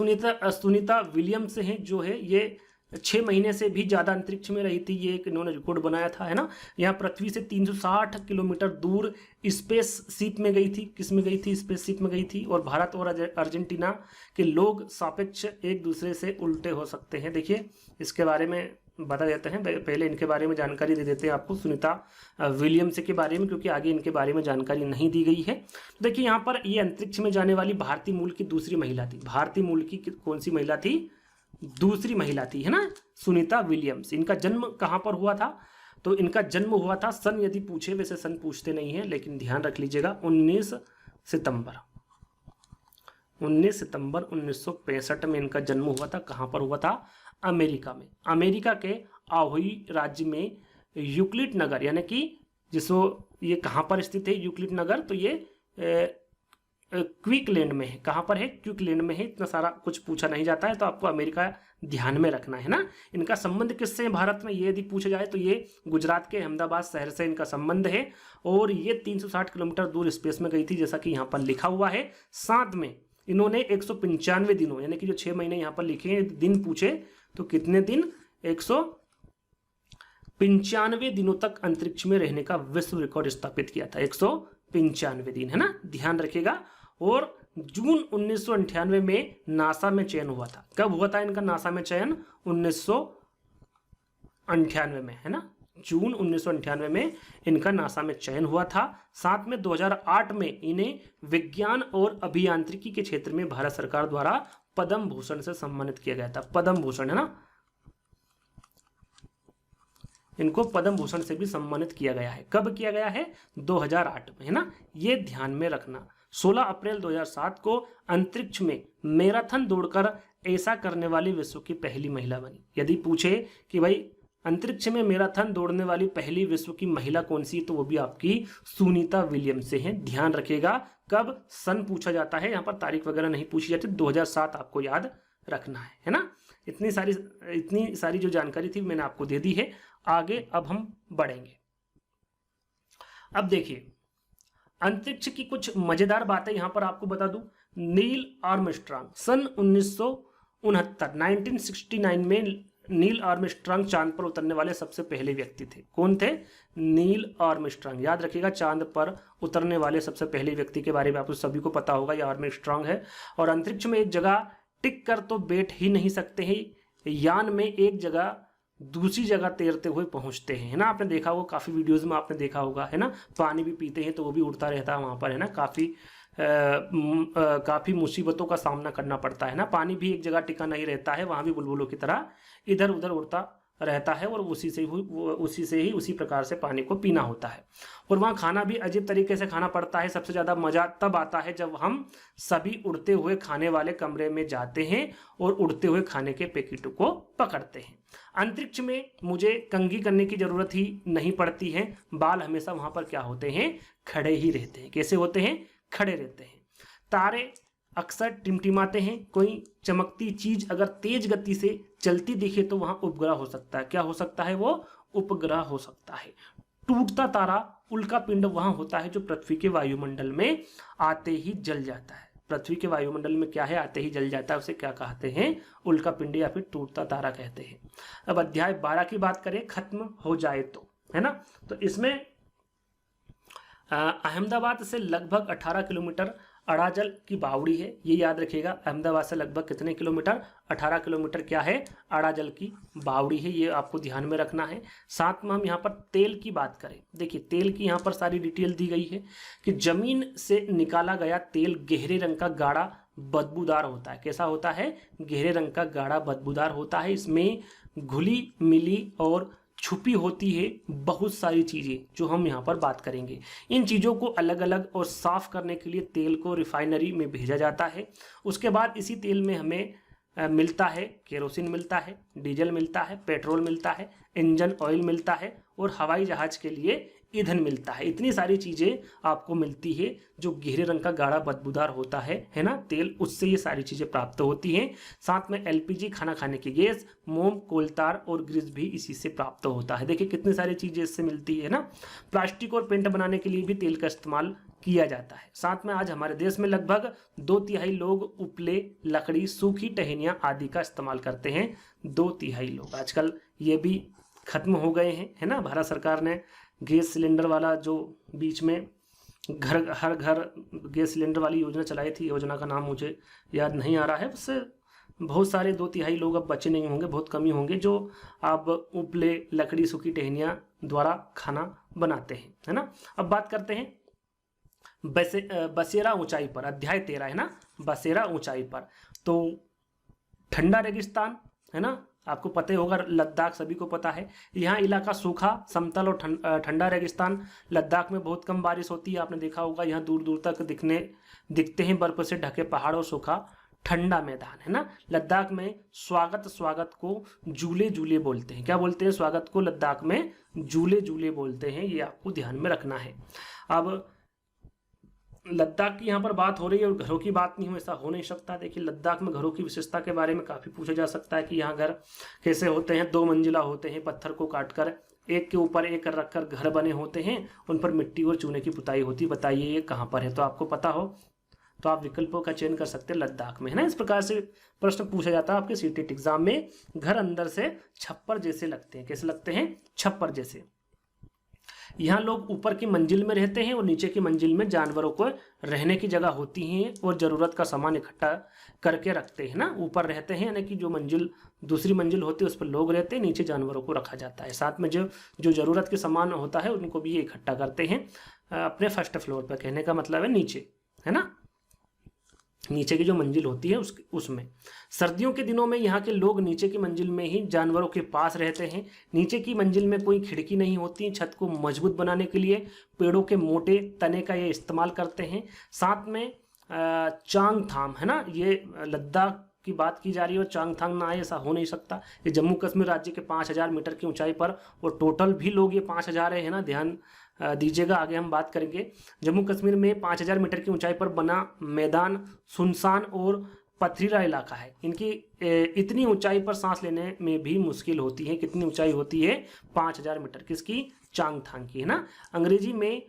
सुनीता विलियम्स है, जो है ये 6 महीने से भी ज्यादा अंतरिक्ष में रही थी। ये एक इन्होंने रिकॉर्ड बनाया था, है ना। यहाँ पृथ्वी से 360 किलोमीटर दूर स्पेस शिप में गई थी। किस में गई थी? स्पेस शिप में गई थी। और भारत और अर्जेंटीना के लोग सापेक्ष एक दूसरे से उल्टे हो सकते हैं। देखिए, इसके बारे में बता देते हैं, पहले इनके बारे में जानकारी दे देते हैं आपको, सुनीता विलियम्स के बारे में, क्योंकि आगे इनके बारे में जानकारी नहीं दी गई है। तो देखिए, यहाँ पर ये अंतरिक्ष में जाने वाली भारतीय मूल की दूसरी महिला थी। भारतीय मूल की कौन सी महिला थी? दूसरी महिला थी, है ना, सुनीता विलियम्स। इनका जन्म कहां पर हुआ था? तो इनका जन्म हुआ था, सन यदि पूछे, वैसे सन पूछते नहीं है, लेकिन ध्यान रख लीजिएगा, 19 सितंबर 1965 में इनका जन्म हुआ था। कहां पर हुआ था? अमेरिका में। अमेरिका के आहोई राज्य में यूक्लिड नगर, यानी कि जिसको ये कहां पर स्थित है यूक्लिड नगर? तो ये क्विकलैंड में है। कहां पर है? क्विकलैंड में है। इतना सारा कुछ पूछा नहीं जाता है, तो आपको अमेरिका ध्यान में रखना है ना। इनका संबंध किससे है भारत में? ये यदि पूछा जाए तो ये गुजरात के अहमदाबाद शहर से इनका संबंध है। और ये 360 किलोमीटर दूर स्पेस में गई थी, जैसा कि यहाँ पर लिखा हुआ है। साथ में इन्होंने 195 दिनों, यानी कि जो 6 महीने यहाँ पर लिखे हैं, दिन पूछे तो कितने दिन? 195 दिनों तक अंतरिक्ष में रहने का विश्व रिकॉर्ड स्थापित किया था। 95 दिन, है ना, ध्यान रखिएगा। और जून 1998 में नासा में चयन हुआ था। कब हुआ था इनका नासा में चयन? 1998 में, है ना, जून 1998 में इनका नासा में चयन हुआ था। साथ में 2008 में इन्हें विज्ञान और अभियांत्रिकी के क्षेत्र में भारत सरकार द्वारा पद्म भूषण से सम्मानित किया गया था। पद्म भूषण, है ना, इनको पद्म भूषण से भी सम्मानित किया गया है। कब किया गया है? 2008 में, है ना, ये ध्यान में रखना। 16 अप्रैल 2007 को अंतरिक्ष में मैराथन दौड़कर ऐसा करने वाली विश्व की पहली महिला बनी। यदि पूछे कि भाई अंतरिक्ष में मैराथन दौड़ने वाली पहली विश्व की महिला कौन सी, तो वो भी आपकी सुनीता विलियम्स से है। ध्यान रखिएगा, कब सन पूछा जाता है, यहाँ पर तारीख वगैरह नहीं पूछी जाती। 2007 आपको याद रखना है ना। इतनी सारी जो जानकारी थी मैंने आपको दे दी है। आगे अब हम बढ़ेंगे। अब देखिए अंतरिक्ष की कुछ मजेदार बातें यहां पर आपको बता दूं। नील आर्मस्ट्रांग सन 1969 में नील आर्मस्ट्रांग चांद पर उतरने वाले सबसे पहले व्यक्ति थे। कौन थे? Neil Armstrong. याद रखिएगा, चांद पर उतरने वाले सबसे पहले व्यक्ति के बारे में आपको सभी को पता होगा, ये आर्मस्ट्रांग है। और अंतरिक्ष में एक जगह टिक कर तो बैठ ही नहीं सकते हैं, यान में एक जगह दूसरी जगह तैरते हुए पहुंचते हैं, है ना। आपने देखा होगा, काफी वीडियोस में आपने देखा होगा, है ना। पानी भी पीते हैं तो वो भी उड़ता रहता है वहां पर, है ना। काफी मुसीबतों का सामना करना पड़ता है ना। पानी भी एक जगह टिका नहीं रहता है, वहां भी बुलबुलों की तरह इधर उधर उड़ता रहता है और उसी प्रकार से पानी को पीना होता है। और वहाँ खाना भी अजीब तरीके से खाना पड़ता है। सबसे ज़्यादा मज़ा तब आता है जब हम सभी उड़ते हुए खाने वाले कमरे में जाते हैं और उड़ते हुए खाने के पैकेटों को पकड़ते हैं। अंतरिक्ष में मुझे कंघी करने की ज़रूरत ही नहीं पड़ती है। बाल हमेशा वहाँ पर क्या होते हैं? खड़े ही रहते हैं। कैसे होते हैं? खड़े रहते हैं। तारे अक्सर टिमटिमाते हैं। कोई चमकती चीज अगर तेज गति से चलती दिखे तो वहां उपग्रह हो सकता है। क्या हो सकता है? वो उपग्रह हो सकता है। टूटता तारा उल्का पिंड वहां होता है जो पृथ्वी के वायुमंडल में आते ही जल जाता है। पृथ्वी के वायुमंडल में क्या है? आते ही जल जाता है। उसे क्या कहते हैं? उल्का पिंड या फिर टूटता तारा कहते हैं। अब अध्याय 12 की बात करें, खत्म हो जाए तो, है ना। तो इसमें अहमदाबाद से लगभग 18 किलोमीटर अड़ाजल की बावड़ी है। ये याद रखिएगा, अहमदाबाद से लगभग कितने किलोमीटर? 18 किलोमीटर क्या है? अड़ाजल की बावड़ी है। ये आपको ध्यान में रखना है। साथ में हम यहाँ पर तेल की बात करें, देखिए तेल की यहाँ पर सारी डिटेल दी गई है कि जमीन से निकाला गया तेल गहरे रंग का गाढ़ा बदबूदार होता है। कैसा होता है? गहरे रंग का गाढ़ा बदबूदार होता है। इसमें घुली मिली और छुपी होती है बहुत सारी चीज़ें जो हम यहाँ पर बात करेंगे। इन चीज़ों को अलग अलग और साफ करने के लिए तेल को रिफाइनरी में भेजा जाता है। उसके बाद इसी तेल में हमें मिलता है केरोसिन मिलता है, डीजल मिलता है, पेट्रोल मिलता है, इंजन ऑयल मिलता है और हवाई जहाज के लिए ईंधन मिलता है। इतनी सारी चीज़ें आपको मिलती है। जो गहरे रंग का गाढ़ा बदबूदार होता है ना तेल, उससे ये सारी चीज़ें प्राप्त होती हैं। साथ में एलपीजी खाना खाने की गैस, मोम, कोलतार और ग्रीस भी इसी से प्राप्त होता है। देखिए कितनी सारी चीज़ें इससे मिलती है ना। प्लास्टिक और पेंट बनाने के लिए भी तेल का इस्तेमाल किया जाता है। साथ में आज हमारे देश में लगभग 2/3 लोग उपले, लकड़ी, सूखी टहनियाँ आदि का इस्तेमाल करते हैं। 2/3 लोग। आजकल ये भी खत्म हो गए हैं, है ना। भारत सरकार ने गैस सिलेंडर वाला जो बीच में हर घर गैस सिलेंडर वाली योजना चलाई थी, योजना का नाम मुझे याद नहीं आ रहा है। उससे बहुत सारे 2/3 लोग अब बचे नहीं होंगे, बहुत कम ही होंगे जो अब उपले, लकड़ी, सूखी टहनियाँ द्वारा खाना बनाते हैं, है ना। अब बात करते हैं बसेरा ऊंचाई पर, अध्याय 13 है ना, बसेरा ऊंचाई पर। तो ठंडा रेगिस्तान, है ना, आपको पता ही होगा, लद्दाख सभी को पता है। यहाँ इलाका सूखा, समतल और ठंडा रेगिस्तान। लद्दाख में बहुत कम बारिश होती है, आपने देखा होगा। यहाँ दूर दूर तक दिखते हैं बर्फ से ढके पहाड़ और सूखा ठंडा मैदान, है ना। लद्दाख में स्वागत को जूले जूले बोलते हैं। क्या बोलते हैं? स्वागत को लद्दाख में जूले जूले बोलते हैं। ये आपको ध्यान में रखना है। अब लद्दाख की यहाँ पर बात हो रही है और घरों की बात नहीं हो, ऐसा हो नहीं सकता। देखिए लद्दाख में घरों की विशेषता के बारे में काफ़ी पूछा जा सकता है कि यहाँ घर कैसे होते हैं। 2 मंजिला होते हैं, पत्थर को काटकर एक के ऊपर एक रखकर घर बने होते हैं। उन पर मिट्टी और चूने की पुताई होती है। बताइए ये कहाँ पर है? तो आपको पता हो तो आप विकल्पों का चयन कर सकते हैं, लद्दाख में, है ना। इस प्रकार से प्रश्न पूछा जाता है आपके सीटेट एग्जाम में। घर अंदर से छप्पर जैसे लगते हैं। कैसे लगते हैं? छप्पर जैसे। यहाँ लोग ऊपर की मंजिल में रहते हैं और नीचे की मंजिल में जानवरों को रहने की जगह होती है और ज़रूरत का सामान इकट्ठा करके रखते हैं ना। ऊपर रहते हैं यानी कि जो मंजिल दूसरी मंजिल होती है उस पर लोग रहते हैं, नीचे जानवरों को रखा जाता है। साथ में जो जो ज़रूरत के सामान होता है उनको भी ये इकट्ठा करते हैं अपने फर्स्ट फ्लोर पर। कहने का मतलब है नीचे, है ना, नीचे की जो मंजिल होती है उसमें। सर्दियों के दिनों में यहाँ के लोग नीचे की मंजिल में ही जानवरों के पास रहते हैं। नीचे की मंजिल में कोई खिड़की नहीं होती। छत को मजबूत बनाने के लिए पेड़ों के मोटे तने का ये इस्तेमाल करते हैं। साथ में चांगथांग, है ना, ये लद्दाख की बात की जा रही है और चांगथांग ना आए ऐसा हो नहीं सकता। ये जम्मू कश्मीर राज्य के 5000 मीटर की ऊंचाई पर, और टोटल भी लोग ये 5000 है ना, ध्यान दीजिएगा, आगे हम बात करेंगे। जम्मू कश्मीर में 5000 मीटर की ऊंचाई पर बना मैदान सुनसान और पथरीला इलाका है। इनकी इतनी ऊंचाई पर सांस लेने में भी मुश्किल होती है। कितनी ऊंचाई होती है? 5000 मीटर। किसकी? चांगथांग की, है ना। अंग्रेजी में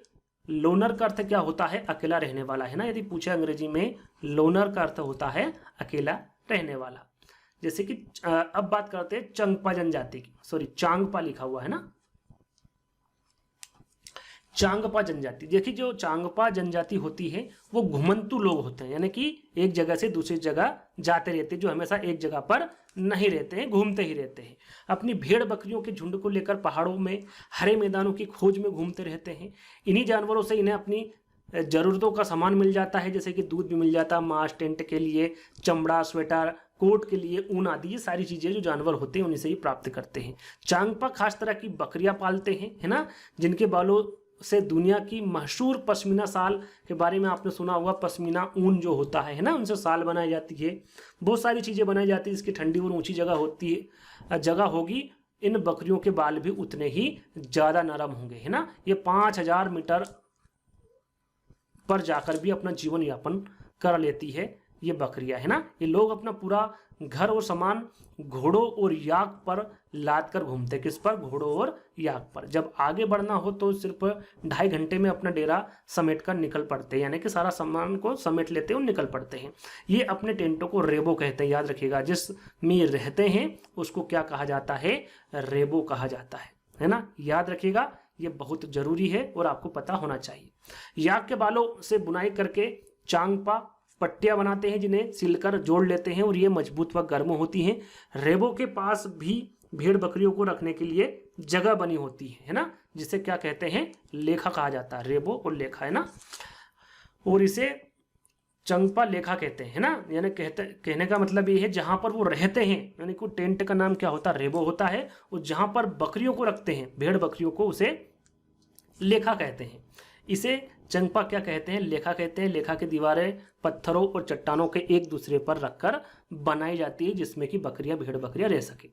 लोनर का अर्थ क्या होता है? अकेला रहने वाला, है ना। यदि पूछे अंग्रेजी में, लोनर का अर्थ होता है अकेला रहने वाला। जैसे कि अब बात करते हैं चंगपा जनजाति की, सॉरी चांगपा लिखा हुआ है ना, चांगपा जनजाति। देखिए जो चांगपा जनजाति होती है वो घुमंतु लोग होते हैं, यानी कि एक जगह से दूसरी जगह जाते रहते हैं, जो हमेशा एक जगह पर नहीं रहते हैं, घूमते ही रहते हैं। अपनी भेड़ बकरियों के झुंड को लेकर पहाड़ों में हरे मैदानों की खोज में घूमते रहते हैं। इन्हीं जानवरों से इन्हें अपनी ज़रूरतों का सामान मिल जाता है, जैसे कि दूध भी मिल जाता है, मांस, टेंट के लिए चमड़ा, स्वेटर, कोट के लिए ऊन आदि। ये सारी चीज़ें जो जानवर होते हैं उन्हीं से ही प्राप्त करते हैं। चांगपा खास तरह की बकरियां पालते हैं, है ना, जिनके बालों से दुनिया की मशहूर पश्मीना साल के बारे में आपने सुना होगा। पश्मीना ऊन जो होता है ना, उनसे साल बनाई जाती है। बहुत सारी चीज़ें बनाई जाती है। इसकी ठंडी और ऊंची जगह होती है, जगह होगी। इन बकरियों के बाल भी उतने ही ज़्यादा नरम होंगे, है ना। ये 5000 मीटर पर जाकर भी अपना जीवन यापन कर लेती है ये बकरियां, है ना। ये लोग अपना पूरा घर और सामान घोड़ों और याक पर लाद कर घूमते हैं। किस पर? घोड़ों और याक पर। जब आगे बढ़ना हो तो सिर्फ 2.5 घंटे में अपना डेरा समेट कर निकल पड़ते हैं, यानी कि सारा सामान को समेट लेते हैं और निकल पड़ते हैं। ये अपने टेंटों को रेबो कहते हैं, याद रखिएगा। जिसमें रहते हैं उसको क्या कहा जाता है? रेबो कहा जाता है ना। याद रखिएगा, ये बहुत जरूरी है और आपको पता होना चाहिए। याक के बालों से बुनाई करके चांगपा पट्टियां बनाते हैं, जिन्हें सिलकर जोड़ लेते हैं और ये मजबूत व गर्म होती हैं। रेबो के पास भी भेड़ बकरियों को रखने के लिए जगह बनी होती है ना, जिसे क्या कहते हैं? लेखा कहा जाता है। रेबो और लेखा, है ना, और इसे चंगपा लेखा कहते हैं, है ना। यानी कहने का मतलब ये है जहां पर वो रहते हैं, यानी कि टेंट का नाम क्या होता है? रेबो होता है। और जहां पर बकरियों को रखते हैं, भेड़ बकरियों को, उसे लेखा कहते हैं। इसे चंगपा क्या कहते हैं? लेखा कहते हैं। लेखा की दीवारें पत्थरों और चट्टानों के एक दूसरे पर रखकर बनाई जाती है, जिसमें कि बकरियां, भेड़ बकरियां रह सके।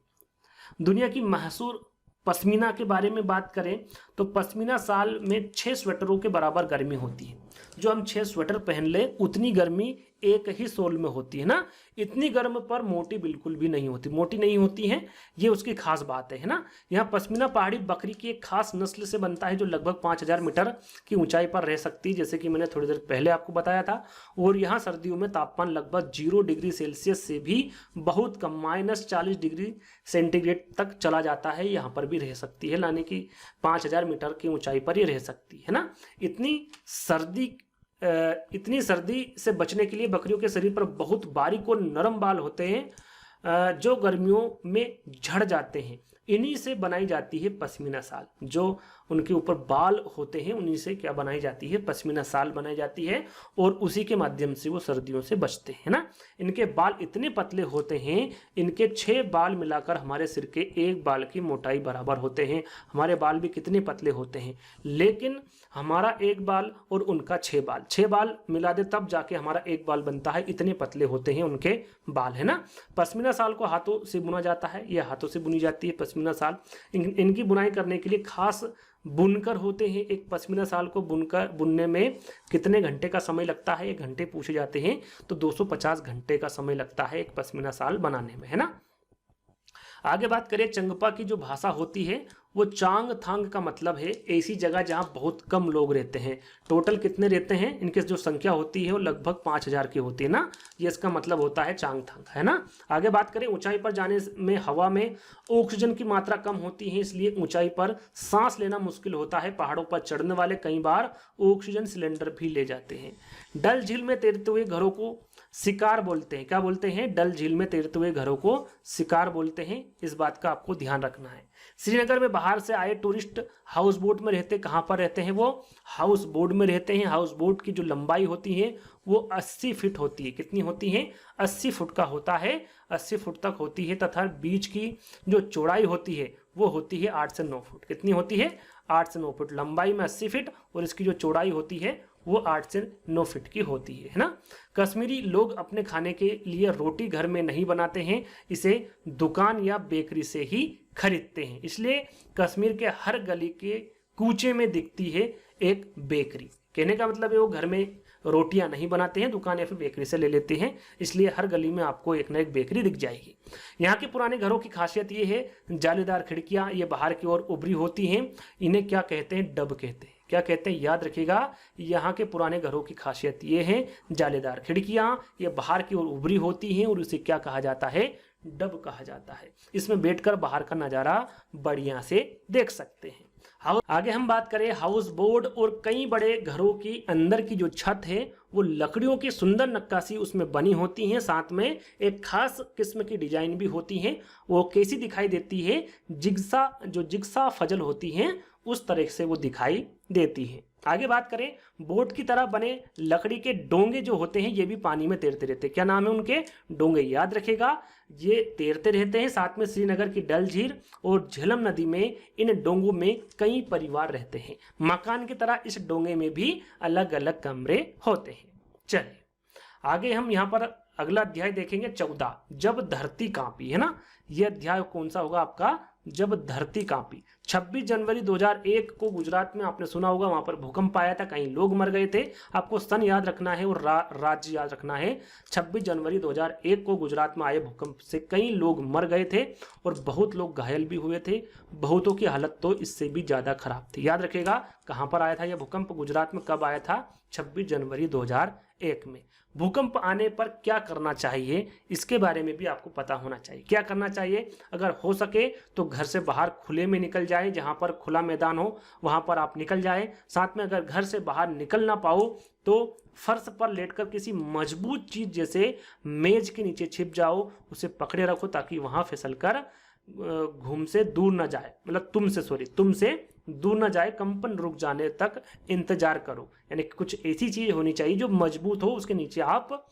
दुनिया की मशहूर पश्मीना के बारे में बात करें तो पश्मीना साल में 6 स्वेटरों के बराबर गर्मी होती है। जो हम 6 स्वेटर पहन ले उतनी गर्मी एक ही सोल में होती है ना। इतनी गर्म पर मोटी बिल्कुल भी नहीं होती, मोटी नहीं होती है, ये उसकी खास बात है ना। यहाँ पश्मीना पहाड़ी बकरी की एक खास नस्ल से बनता है जो लगभग 5000 मीटर की ऊंचाई पर रह सकती है, जैसे कि मैंने थोड़ी देर पहले आपको बताया था। और यहाँ सर्दियों में तापमान लगभग 0 डिग्री सेल्सियस से भी बहुत कम -40 डिग्री सेंटीग्रेड तक चला जाता है। यहाँ पर भी रह सकती है, यानी कि 5000 मीटर की ऊंचाई पर ये रह सकती है ना। इतनी सर्दी से बचने के लिए बकरियों के शरीर पर बहुत बारीक और नरम बाल होते हैं जो गर्मियों में झड़ जाते हैं। इन्हीं से बनाई जाती है पश्मीना साल। जो उनके ऊपर बाल होते हैं उन्हीं से क्या बनाई जाती है? पश्मीना साल बनाई जाती है, और उसी के माध्यम से वो सर्दियों से बचते हैं ना। इनके बाल इतने पतले होते हैं, इनके 6 बाल मिलाकर हमारे सिर के 1 बाल की मोटाई बराबर होते हैं। हमारे बाल भी कितने पतले होते हैं, लेकिन हमारा 1 बाल और उनका 6 बाल मिला दे तब जाके हमारा 1 बाल बनता है। इतने पतले होते हैं उनके बाल, है ना। पश्मीना साल को हाथों से बुना जाता है, यह हाथों से बुनी जाती है पश्मीना साल। इनकी बुनाई करने के लिए खास बुनकर होते हैं। एक पश्मीना साल को बुनने में कितने घंटे का समय लगता है? 1 घंटे पूछे जाते हैं तो 250 घंटे का समय लगता है एक पश्मीना साल बनाने में, है ना। आगे बात करें चंगपा की जो भाषा होती है वो चांगथांग का मतलब है ऐसी जगह जहाँ बहुत कम लोग रहते हैं। टोटल कितने रहते हैं, इनकी जो संख्या होती है वो लगभग 5000 की होती है ना, ये इसका मतलब होता है चांगथांग, है ना। आगे बात करें, ऊंचाई पर जाने में हवा में ऑक्सीजन की मात्रा कम होती है, इसलिए ऊंचाई पर सांस लेना मुश्किल होता है। पहाड़ों पर चढ़ने वाले कई बार ऑक्सीजन सिलेंडर भी ले जाते हैं। डल झील में तैरते हुए घरों को शिकार बोलते हैं। क्या बोलते हैं, डल झील में तैरते हुए घरों को शिकार बोलते हैं, इस बात का आपको ध्यान रखना है। श्रीनगर में बाहर से आए टूरिस्ट हाउस बोट में रहते, कहाँ पर रहते हैं वो, हाउस बोट में रहते हैं। हाउस बोट की जो लंबाई होती है वो 80 फीट होती है। कितनी होती है, 80 फुट का होता है, 80 फुट तक होती है। तथा बीच की जो चौड़ाई होती है वो होती है 8 से 9 फुट। कितनी होती है, 8 से 9 फुट। लंबाई में 80 फीट और इसकी जो चौड़ाई होती है वो 8 से 9 फीट की होती है ना। कश्मीरी लोग अपने खाने के लिए रोटी घर में नहीं बनाते हैं, इसे दुकान या बेकरी से ही खरीदते हैं। इसलिए कश्मीर के हर गली के कूचे में दिखती है एक बेकरी। कहने का मतलब है वो घर में रोटियां नहीं बनाते हैं, दुकान या फिर बेकरी से ले लेते हैं, इसलिए हर गली में आपको एक ना एक बेकरी दिख जाएगी। यहाँ के पुराने घरों की खासियत ये है, जालीदार खिड़कियां, ये बाहर की ओर उभरी होती हैं। इन्हें क्या कहते हैं, डब कहते हैं। क्या कहते हैं, याद रखिएगा, यहाँ के पुराने घरों की खासियत ये है, जालीदार खिड़कियां, ये बाहर की ओर उभरी होती हैं और इसे क्या कहा जाता है, डब कहा जाता है। इसमें बैठकर बाहर का नज़ारा बढ़िया से देख सकते हैं। आगे हम बात करें हाउस बोर्ड और कई बड़े घरों की अंदर की जो छत है वो लकड़ियों की सुंदर नक्काशी उसमें बनी होती है, साथ में एक खास किस्म की डिजाइन भी होती है। वो कैसी दिखाई देती है, जिग्सा फजल होती है उस तरह से वो दिखाई देती है। आगे बात करें, बोट की तरह बने लकड़ी के डोंगे जो होते हैं ये भी पानी में तैरते रहते हैं। क्या नाम है उनके, डोंगे। याद रखेगा, ये तैरते रहते हैं। साथ में श्रीनगर की डल झील और झेलम नदी में इन डोंगों में कई परिवार रहते हैं। मकान की तरह इस डोंगे में भी अलग अलग कमरे होते हैं। चलिए आगे हम यहाँ पर अगला अध्याय देखेंगे 14, जब धरती कांपी, है ना। यह अध्याय कौन सा होगा आपका, जब धरती कांपी। 26 जनवरी 2001 को गुजरात में आपने सुना होगा, वहां पर भूकंप आया था, कई लोग मर गए थे। आपको सन याद रखना है और राज्य याद रखना है। 26 जनवरी 2001 को गुजरात में आए भूकंप से कई लोग मर गए थे और बहुत लोग घायल भी हुए थे। बहुतों की हालत तो इससे भी ज्यादा खराब थी। याद रखेगा, कहां पर आया था यह भूकंप, गुजरात में। कब आया था, 26 जनवरी 2001 में। भूकंप आने पर क्या करना चाहिए, इसके बारे में भी आपको पता होना चाहिए। क्या करना चाहिए, अगर हो सके तो घर से बाहर खुले में निकल जाए, जहां पर खुला मैदान हो वहां पर आप निकल जाए। साथ में अगर घर से बाहर निकल ना पाओ तो फर्श पर लेटकर किसी मजबूत चीज जैसे मेज के नीचे छिप जाओ, उसे पकड़े रखो ताकि वहां फिसलकर घूम से दूर न जाए, मतलब तुमसे दूर न जाए। कंपन रुक जाने तक इंतजार करो, यानी कुछ ऐसी चीज होनी चाहिए जो मजबूत हो, उसके नीचे आप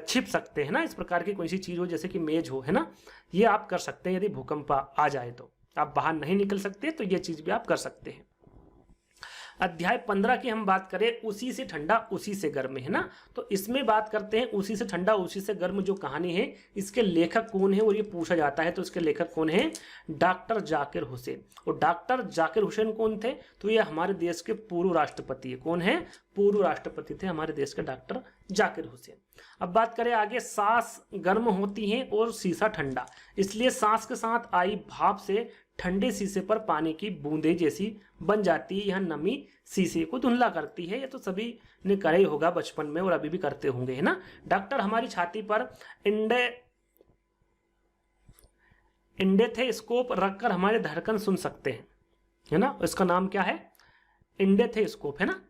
छिप सकते हैं ना। इस प्रकार की कोई सी चीज हो जैसे कि मेज हो, है ना, ये आप कर सकते हैं। यदि भूकंप आ जाए तो आप बाहर नहीं निकल सकते तो ये चीज भी आप कर सकते हैं। अध्याय 15 की हम बात करें, उसी से ठंडा उसी से गर्म, है ना। तो इसमें बात करते हैं उसी से ठंडा उसी से गर्म जो कहानी है, इसके लेखक कौन है और ये पूछा जाता है। तो इसके लेखक कौन है, डॉक्टर जाकिर हुसैन। और डॉक्टर जाकिर हुसैन कौन थे, तो ये हमारे देश के पूर्व राष्ट्रपति है। कौन है, पूर्व राष्ट्रपति थे हमारे देश के डॉक्टर जाकिर हुसैन। अब बात करें आगे, सांस गर्म होती है और शीशा ठंडा, इसलिए सांस के साथ आई भाप से ठंडे शीशे पर पानी की बूंदें जैसी बन जाती है। यह नमी शीशे को धुंधला करती है। ये तो सभी ने करे होगा बचपन में और अभी भी करते होंगे, है ना। डॉक्टर हमारी छाती पर इंडेथेस्कोप रखकर हमारे धड़कन सुन सकते हैं, है ना। इसका नाम क्या है, इंडेथेस्कोप, है ना।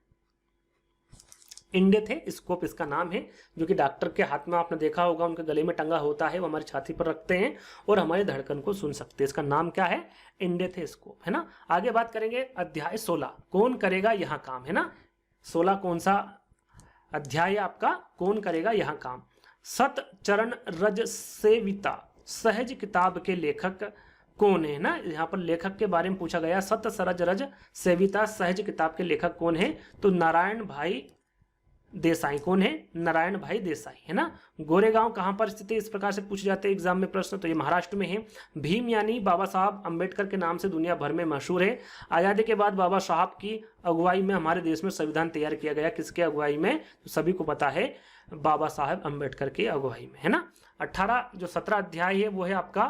इंडेथेस्कोप इसका नाम है, जो कि डॉक्टर के हाथ में आपने देखा होगा, उनके गले में टंगा होता है, वो हमारी छाती पर रखते हैं और हमारे धड़कन को सुन सकते हैं। इसका नाम क्या है, इंडेथेस्कोप, है ना। आगे बात करेंगे अध्याय 16, कौन करेगा यहाँ काम, है ना। 16 कौन सा अध्याय है आपका, कौन करेगा यहाँ काम। सतचरण रज सेविता सहज किताब के लेखक कौन है ना। यहाँ पर लेखक के बारे में पूछा गया, सत सरज रज सेविता सहज किताब के लेखक कौन है, तो नारायण भाई देसाई। कौन है, नारायण भाई देसाई, है ना। गोरेगांव कहां पर स्थित है, इस प्रकार से पूछे जाते हैं एग्जाम में प्रश्न, तो ये महाराष्ट्र में है। भीम यानी बाबा साहब अंबेडकर के नाम से दुनिया भर में मशहूर है। आजादी के बाद बाबा साहब की अगुवाई में हमारे देश में संविधान तैयार किया गया, किसके अगुवाई में, तो सभी को पता है बाबा साहब अंबेडकर की अगुवाई में, है ना। 17 जो 17 अध्याय है वो है आपका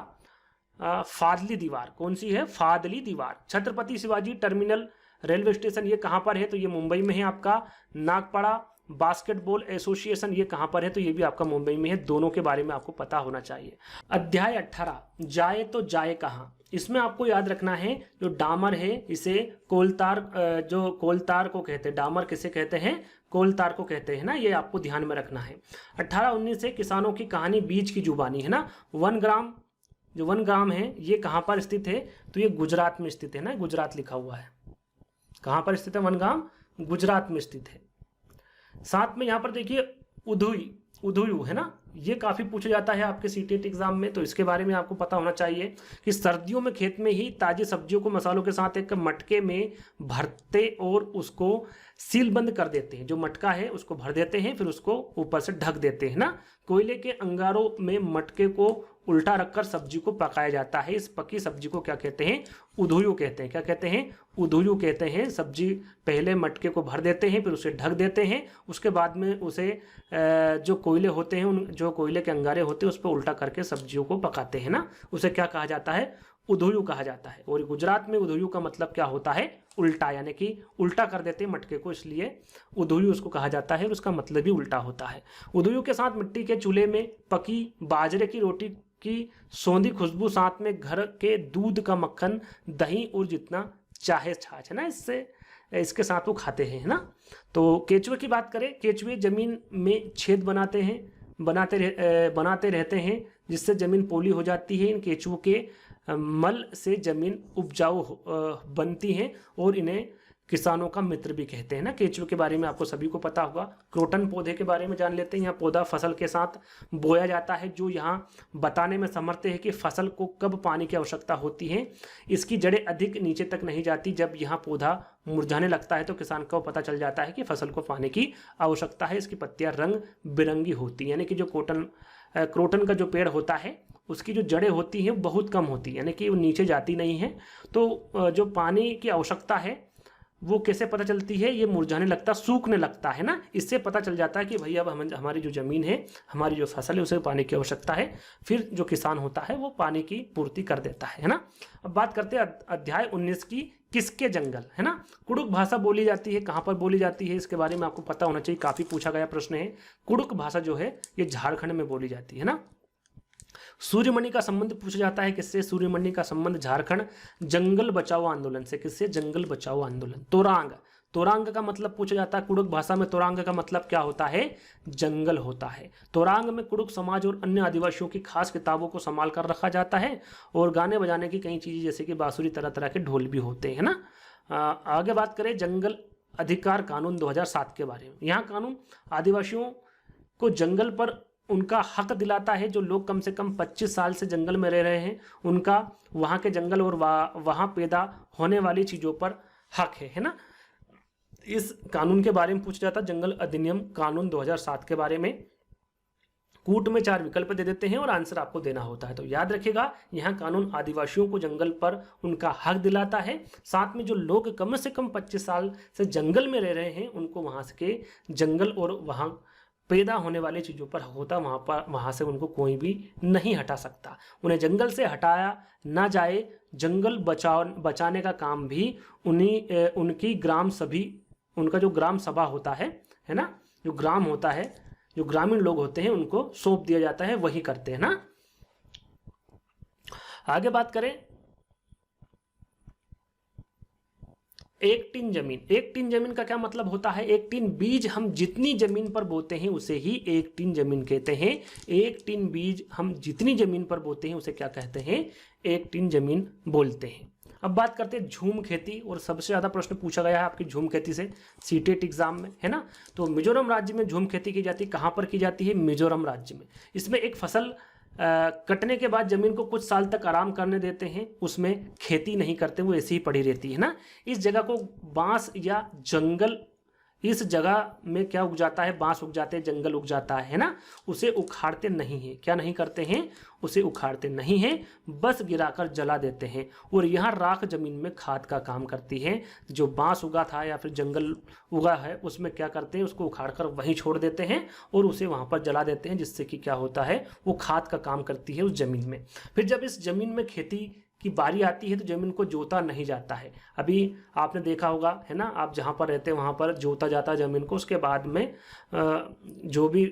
फादली दीवार। कौन सी है? फादली दीवार। Chhatrapati Shivaji terminal railway station ये कहाँ पर है? तो ये मुंबई में है आपका। नागपाड़ा बास्केटबॉल एसोसिएशन ये कहाँ पर है? तो ये भी आपका मुंबई में है। दोनों के बारे में आपको पता होना चाहिए। अध्याय 18 जाए तो जाए कहाँ। इसमें आपको याद रखना है जो डामर है इसे कोलतार, जो कोलतार को कहते हैं, डामर किसे कहते हैं? कोलतार को कहते हैं ना, ये आपको ध्यान में रखना है। 18-19 से किसानों की कहानी बीज की जुबानी है ना। 1 ग्राम, जो 1 ग्राम है ये कहाँ पर स्थित है? तो ये गुजरात में स्थित है ना, गुजरात लिखा हुआ है। कहाँ पर स्थित है 1 ग्राम? गुजरात में स्थित है। साथ में यहाँ पर देखिए उधुयु है ना, ये काफ़ी पूछा जाता है आपके सीटेट एग्जाम में, तो इसके बारे में आपको पता होना चाहिए कि सर्दियों में खेत में ही ताज़ी सब्जियों को मसालों के साथ एक मटके में भरते और उसको सील बंद कर देते हैं। जो मटका है उसको भर देते हैं, फिर उसको ऊपर से ढक देते हैं ना। कोयले के अंगारों में मटके को उल्टा रखकर सब्जी को पकाया जाता है। इस पकी सब्जी को क्या कहते हैं? उधुयु कहते हैं। क्या कहते हैं? उधुयु कहते हैं। सब्जी पहले मटके को भर देते हैं, फिर उसे ढक देते हैं, उसके बाद में उसे जो कोयले होते हैं, उन जो कोयले के अंगारे होते हैं उस पर उल्टा करके सब्जियों को पकाते हैं ना, उसे क्या कहा जाता है? उधुयु कहा जाता है। और गुजरात में उधुयु का मतलब क्या होता है? उल्टा, यानी कि उल्टा कर देते हैं मटके को, इसलिए उधुयु उसको कहा जाता है और उसका मतलब भी उल्टा होता है। उधुयु के साथ मिट्टी के चूल्हे में पकी बाजरे की रोटी की सौंधी खुशबू, साथ में घर के दूध का मक्खन, दही और जितना चाहे छाछ है ना, इससे इसके साथ वो खाते हैं, है ना। तो केचुए की बात करें, केचुए जमीन में छेद बनाते रहते हैं जिससे जमीन पोली हो जाती है। इन केचुओं के मल से जमीन उपजाऊ बनती है और इन्हें किसानों का मित्र भी कहते हैं ना। केचुए के बारे में आपको सभी को पता होगा। क्रोटन पौधे के बारे में जान लेते हैं। यहाँ पौधा फसल के साथ बोया जाता है, जो यहाँ बताने में समर्थ है कि फसल को कब पानी की आवश्यकता होती है। इसकी जड़ें अधिक नीचे तक नहीं जाती। जब यहाँ पौधा मुरझाने लगता है तो किसान को पता चल जाता है कि फसल को पानी की आवश्यकता है। इसकी पत्तियाँ रंग बिरंगी होती हैं, यानी कि जो क्रोटन का जो पेड़ होता है उसकी जो जड़ें होती हैं बहुत कम होती है, यानी कि वो नीचे जाती नहीं है। तो जो पानी की आवश्यकता है वो कैसे पता चलती है? ये मुरझाने लगता, सूखने लगता है ना, इससे पता चल जाता है कि भैया अब हमारी जो ज़मीन है, हमारी जो फसल है, उसे पानी की आवश्यकता है। फिर जो किसान होता है वो पानी की पूर्ति कर देता है ना। अब बात करते हैं अध्याय 19 की, किसके जंगल, है ना। कुड़ुक भाषा बोली जाती है, कहाँ पर बोली जाती है इसके बारे में आपको पता होना चाहिए, काफ़ी पूछा गया प्रश्न है। कुड़ुक भाषा जो है ये झारखंड में बोली जाती है ना। सूर्यमणि का संबंध पूछा जाता है, किससे? सूर्यमणि का संबंध झारखंड जंगल बचाओ आंदोलन से। किससे? जंगल बचाओ आंदोलन। तोरांग, तोरांग का मतलब पूछा जाता है कुड़ुक भाषा में। तोरांग का मतलब क्या होता है? जंगल होता है। तोरांग में कुड़ुक समाज और अन्य आदिवासियों की खास किताबों को संभाल कर रखा जाता है और गाने बजाने की कई चीज़ें जैसे कि बांसुरी, तरह तरह के ढोल भी होते हैं ना। आगे बात करें जंगल अधिकार कानून 2007 के बारे में। यहाँ कानून आदिवासियों को जंगल पर उनका हक दिलाता है। जो लोग कम से कम 25 साल से जंगल में रह रहे हैं उनका वहाँ के जंगल और वहाँ पैदा होने वाली चीज़ों पर हक है ना। इस कानून के बारे में पूछा जाता है, जंगल अधिनियम कानून 2007 के बारे में। कूट में 4 विकल्प दे देते हैं और आंसर आपको देना होता है। तो याद रखिएगा, यहाँ कानून आदिवासियों को जंगल पर उनका हक दिलाता है। साथ में जो लोग कम से कम 25 साल से जंगल में रह रहे हैं उनको वहाँ के जंगल और वहाँ पैदा होने वाली चीज़ों पर होता, वहाँ से उनको कोई भी नहीं हटा सकता। उन्हें जंगल से हटाया ना जाए। जंगल बचाने का काम भी उनकी उनका जो ग्राम सभा होता है ना, जो ग्राम होता है, जो ग्रामीण लोग होते हैं उनको सौंप दिया जाता है, वही करते हैं ना। आगे बात करें एक टिन जमीन। एक टिन जमीन का क्या मतलब होता है? एक टिन बीज हम जितनी जमीन पर बोते हैं उसे ही एक टिन जमीन कहते हैं। एक टिन बीज हम जितनी जमीन पर बोते हैं उसे क्या कहते हैं? एक टिन जमीन बोलते हैं। अब बात करते हैं झूम खेती, और सबसे ज़्यादा प्रश्न पूछा गया है आपकी झूम खेती से सीटेट एग्जाम में, है ना। तो मिजोरम राज्य में झूम खेती की जाती है। कहाँ पर की जाती है? मिजोरम राज्य में। इसमें एक फसल कटने के बाद जमीन को कुछ साल तक आराम करने देते हैं, उसमें खेती नहीं करते, वो ऐसी ही पड़ी रहती है ना। इस जगह को बांस या जंगल इस जगह में क्या उग जाता है, बांस उग जाते हैं, जंगल उग जाता है ना, उसे उखाड़ते नहीं है। क्या नहीं करते हैं, उसे उखाड़ते नहीं हैं, बस गिराकर जला देते हैं। और यहाँ राख जमीन में खाद का काम करती है। जो बांस उगा था या फिर जंगल उगा है उसमें क्या करते हैं, उसको उखाड़कर वहीं छोड़ देते हैं और उसे वहाँ पर जला देते हैं, जिससे कि क्या होता है, वो खाद का काम करती है उस जमीन में। फिर जब इस जमीन में खेती की बारी आती है तो जमीन को जोता नहीं जाता है। अभी आपने देखा होगा है ना, आप जहाँ पर रहते हैं वहाँ पर जोता जाता है जमीन को, उसके बाद में जो भी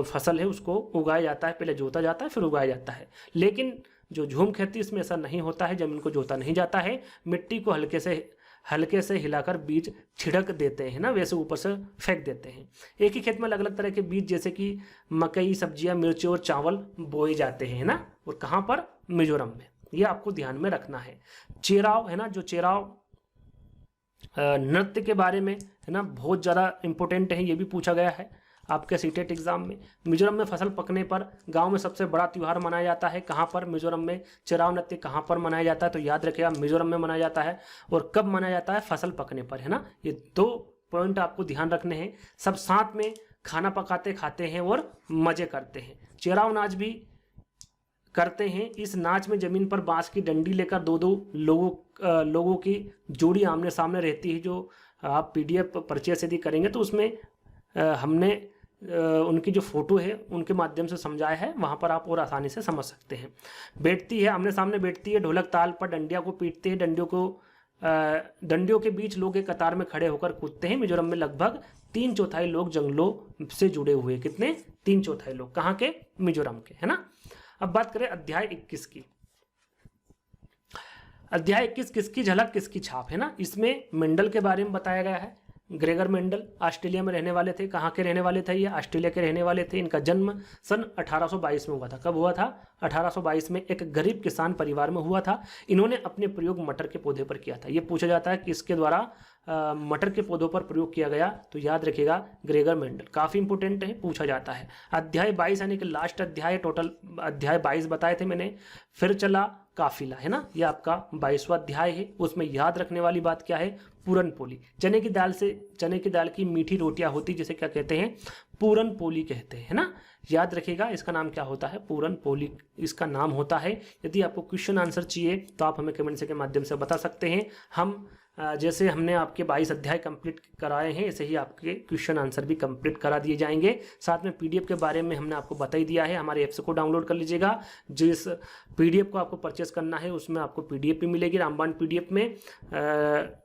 फसल है उसको उगाया जाता है। पहले जोता जाता है फिर उगाया जाता है। लेकिन जो झूम खेती इसमें ऐसा नहीं होता है, जमीन को जोता नहीं जाता है, मिट्टी को हल्के से हिलाकर बीज छिड़क देते हैं ना, वैसे ऊपर से फेंक देते हैं। एक ही खेत में अलग अलग तरह के बीज जैसे कि मकई, सब्जियां, मिर्च और चावल बोए जाते हैं ना। और कहाँ पर, मिजोरम में। ये आपको ध्यान में रखना है। चेराव है ना, जो चेराव नृत्य के बारे में है ना, बहुत ज़्यादा इंपॉर्टेंट है, ये भी पूछा गया है आपके सीटेट एग्जाम में। मिजोरम में फसल पकने पर गांव में सबसे बड़ा त्यौहार मनाया जाता है। कहाँ पर, मिजोरम में। चेराव नृत्य कहाँ पर मनाया जाता है, तो याद रखिएगा मिजोरम में मनाया जाता है। और कब मनाया जाता है, फसल पकने पर, है ना। ये 2 पॉइंट आपको ध्यान रखने हैं। सब साथ में खाना पकाते खाते हैं और मजे करते हैं। चेराव नाच भी करते हैं। इस नाच में जमीन पर बांस की डंडी लेकर 2-2 लोगों की जोड़ी आमने सामने रहती है। जो आप PDF परचेस यदि करेंगे तो उसमें हमने उनकी जो फोटो है उनके माध्यम से समझाया है, वहाँ पर आप और आसानी से समझ सकते हैं। बैठती है, आमने सामने बैठती है, ढोलक ताल पर डंडिया को पीटते हैं। डंडियों के बीच लोग एक कतार में खड़े होकर कूदते हैं। मिजोरम में लगभग 3/4 लोग जंगलों से जुड़े हुए। कितने, 3/4 लोग। कहाँ के, मिजोरम के, है ना। अब बात करें अध्याय 21 की। अध्याय 21 किसकी झलक किसकी छाप, है ना। इसमें मेंडल के बारे में बताया गया है। ग्रेगर मेंडल ऑस्ट्रेलिया में रहने वाले थे। कहाँ के रहने वाले थे, ये ऑस्ट्रेलिया के रहने वाले थे। इनका जन्म सन 1822 में हुआ था। कब हुआ था, 1822 में एक गरीब किसान परिवार में हुआ था। इन्होंने अपने प्रयोग मटर के पौधे पर किया था। ये पूछा जाता है कि इसके द्वारा मटर के पौधों पर प्रयोग किया गया, तो याद रखिएगा ग्रेगर मेंडल। काफ़ी इंपोर्टेंट है, पूछा जाता है। अध्याय 22 यानी कि लास्ट अध्याय, टोटल अध्याय 22 बताए थे मैंने। फिर चला काफिला, है ना, ये आपका 22वां अध्याय है। उसमें याद रखने वाली बात क्या है, पूरन पोली। चने की दाल की मीठी रोटियां होती, जिसे क्या कहते हैं, पूरन पोली कहते हैं, है ना। याद रखिएगा इसका नाम क्या होता है, पूरन पोली इसका नाम होता है। यदि आपको क्वेश्चन आंसर चाहिए तो आप हमें कमेंट के माध्यम से बता सकते हैं। हम जैसे हमने आपके 22 अध्याय कंप्लीट कराए हैं, ऐसे ही आपके क्वेश्चन आंसर भी कंप्लीट करा दिए जाएंगे। साथ में PDF के बारे में हमने आपको बता ही दिया है। हमारे ऐप्स को डाउनलोड कर लीजिएगा। जिस PDF को आपको परचेस करना है उसमें आपको PDF भी मिलेगी। रामबाण PDF में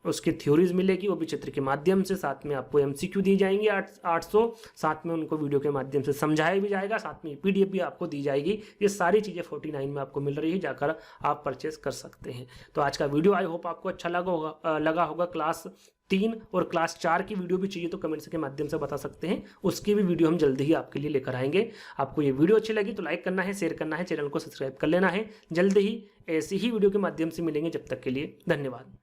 उसकी थ्योरीज मिलेगी, वो भी चित्र के माध्यम से। साथ में आपको MCQ दी जाएंगी 800। साथ में उनको वीडियो के माध्यम से समझाया भी जाएगा। साथ में PDF भी आपको दी जाएगी। ये सारी चीज़ें 49 में आपको मिल रही है, जाकर आप परचेस कर सकते हैं। तो आज का वीडियो आई होप आपको अच्छा लगा होगा। क्लास 3 और क्लास 4 की वीडियो भी चाहिए तो कमेंट्स के माध्यम से बता सकते हैं। उसकी भी वीडियो हम जल्दी ही आपके लिए लेकर आएंगे। आपको ये वीडियो अच्छी लगी तो लाइक करना है, शेयर करना है, चैनल को सब्सक्राइब कर लेना है। जल्दी ही ऐसी ही वीडियो के माध्यम से मिलेंगे। जब तक के लिए धन्यवाद।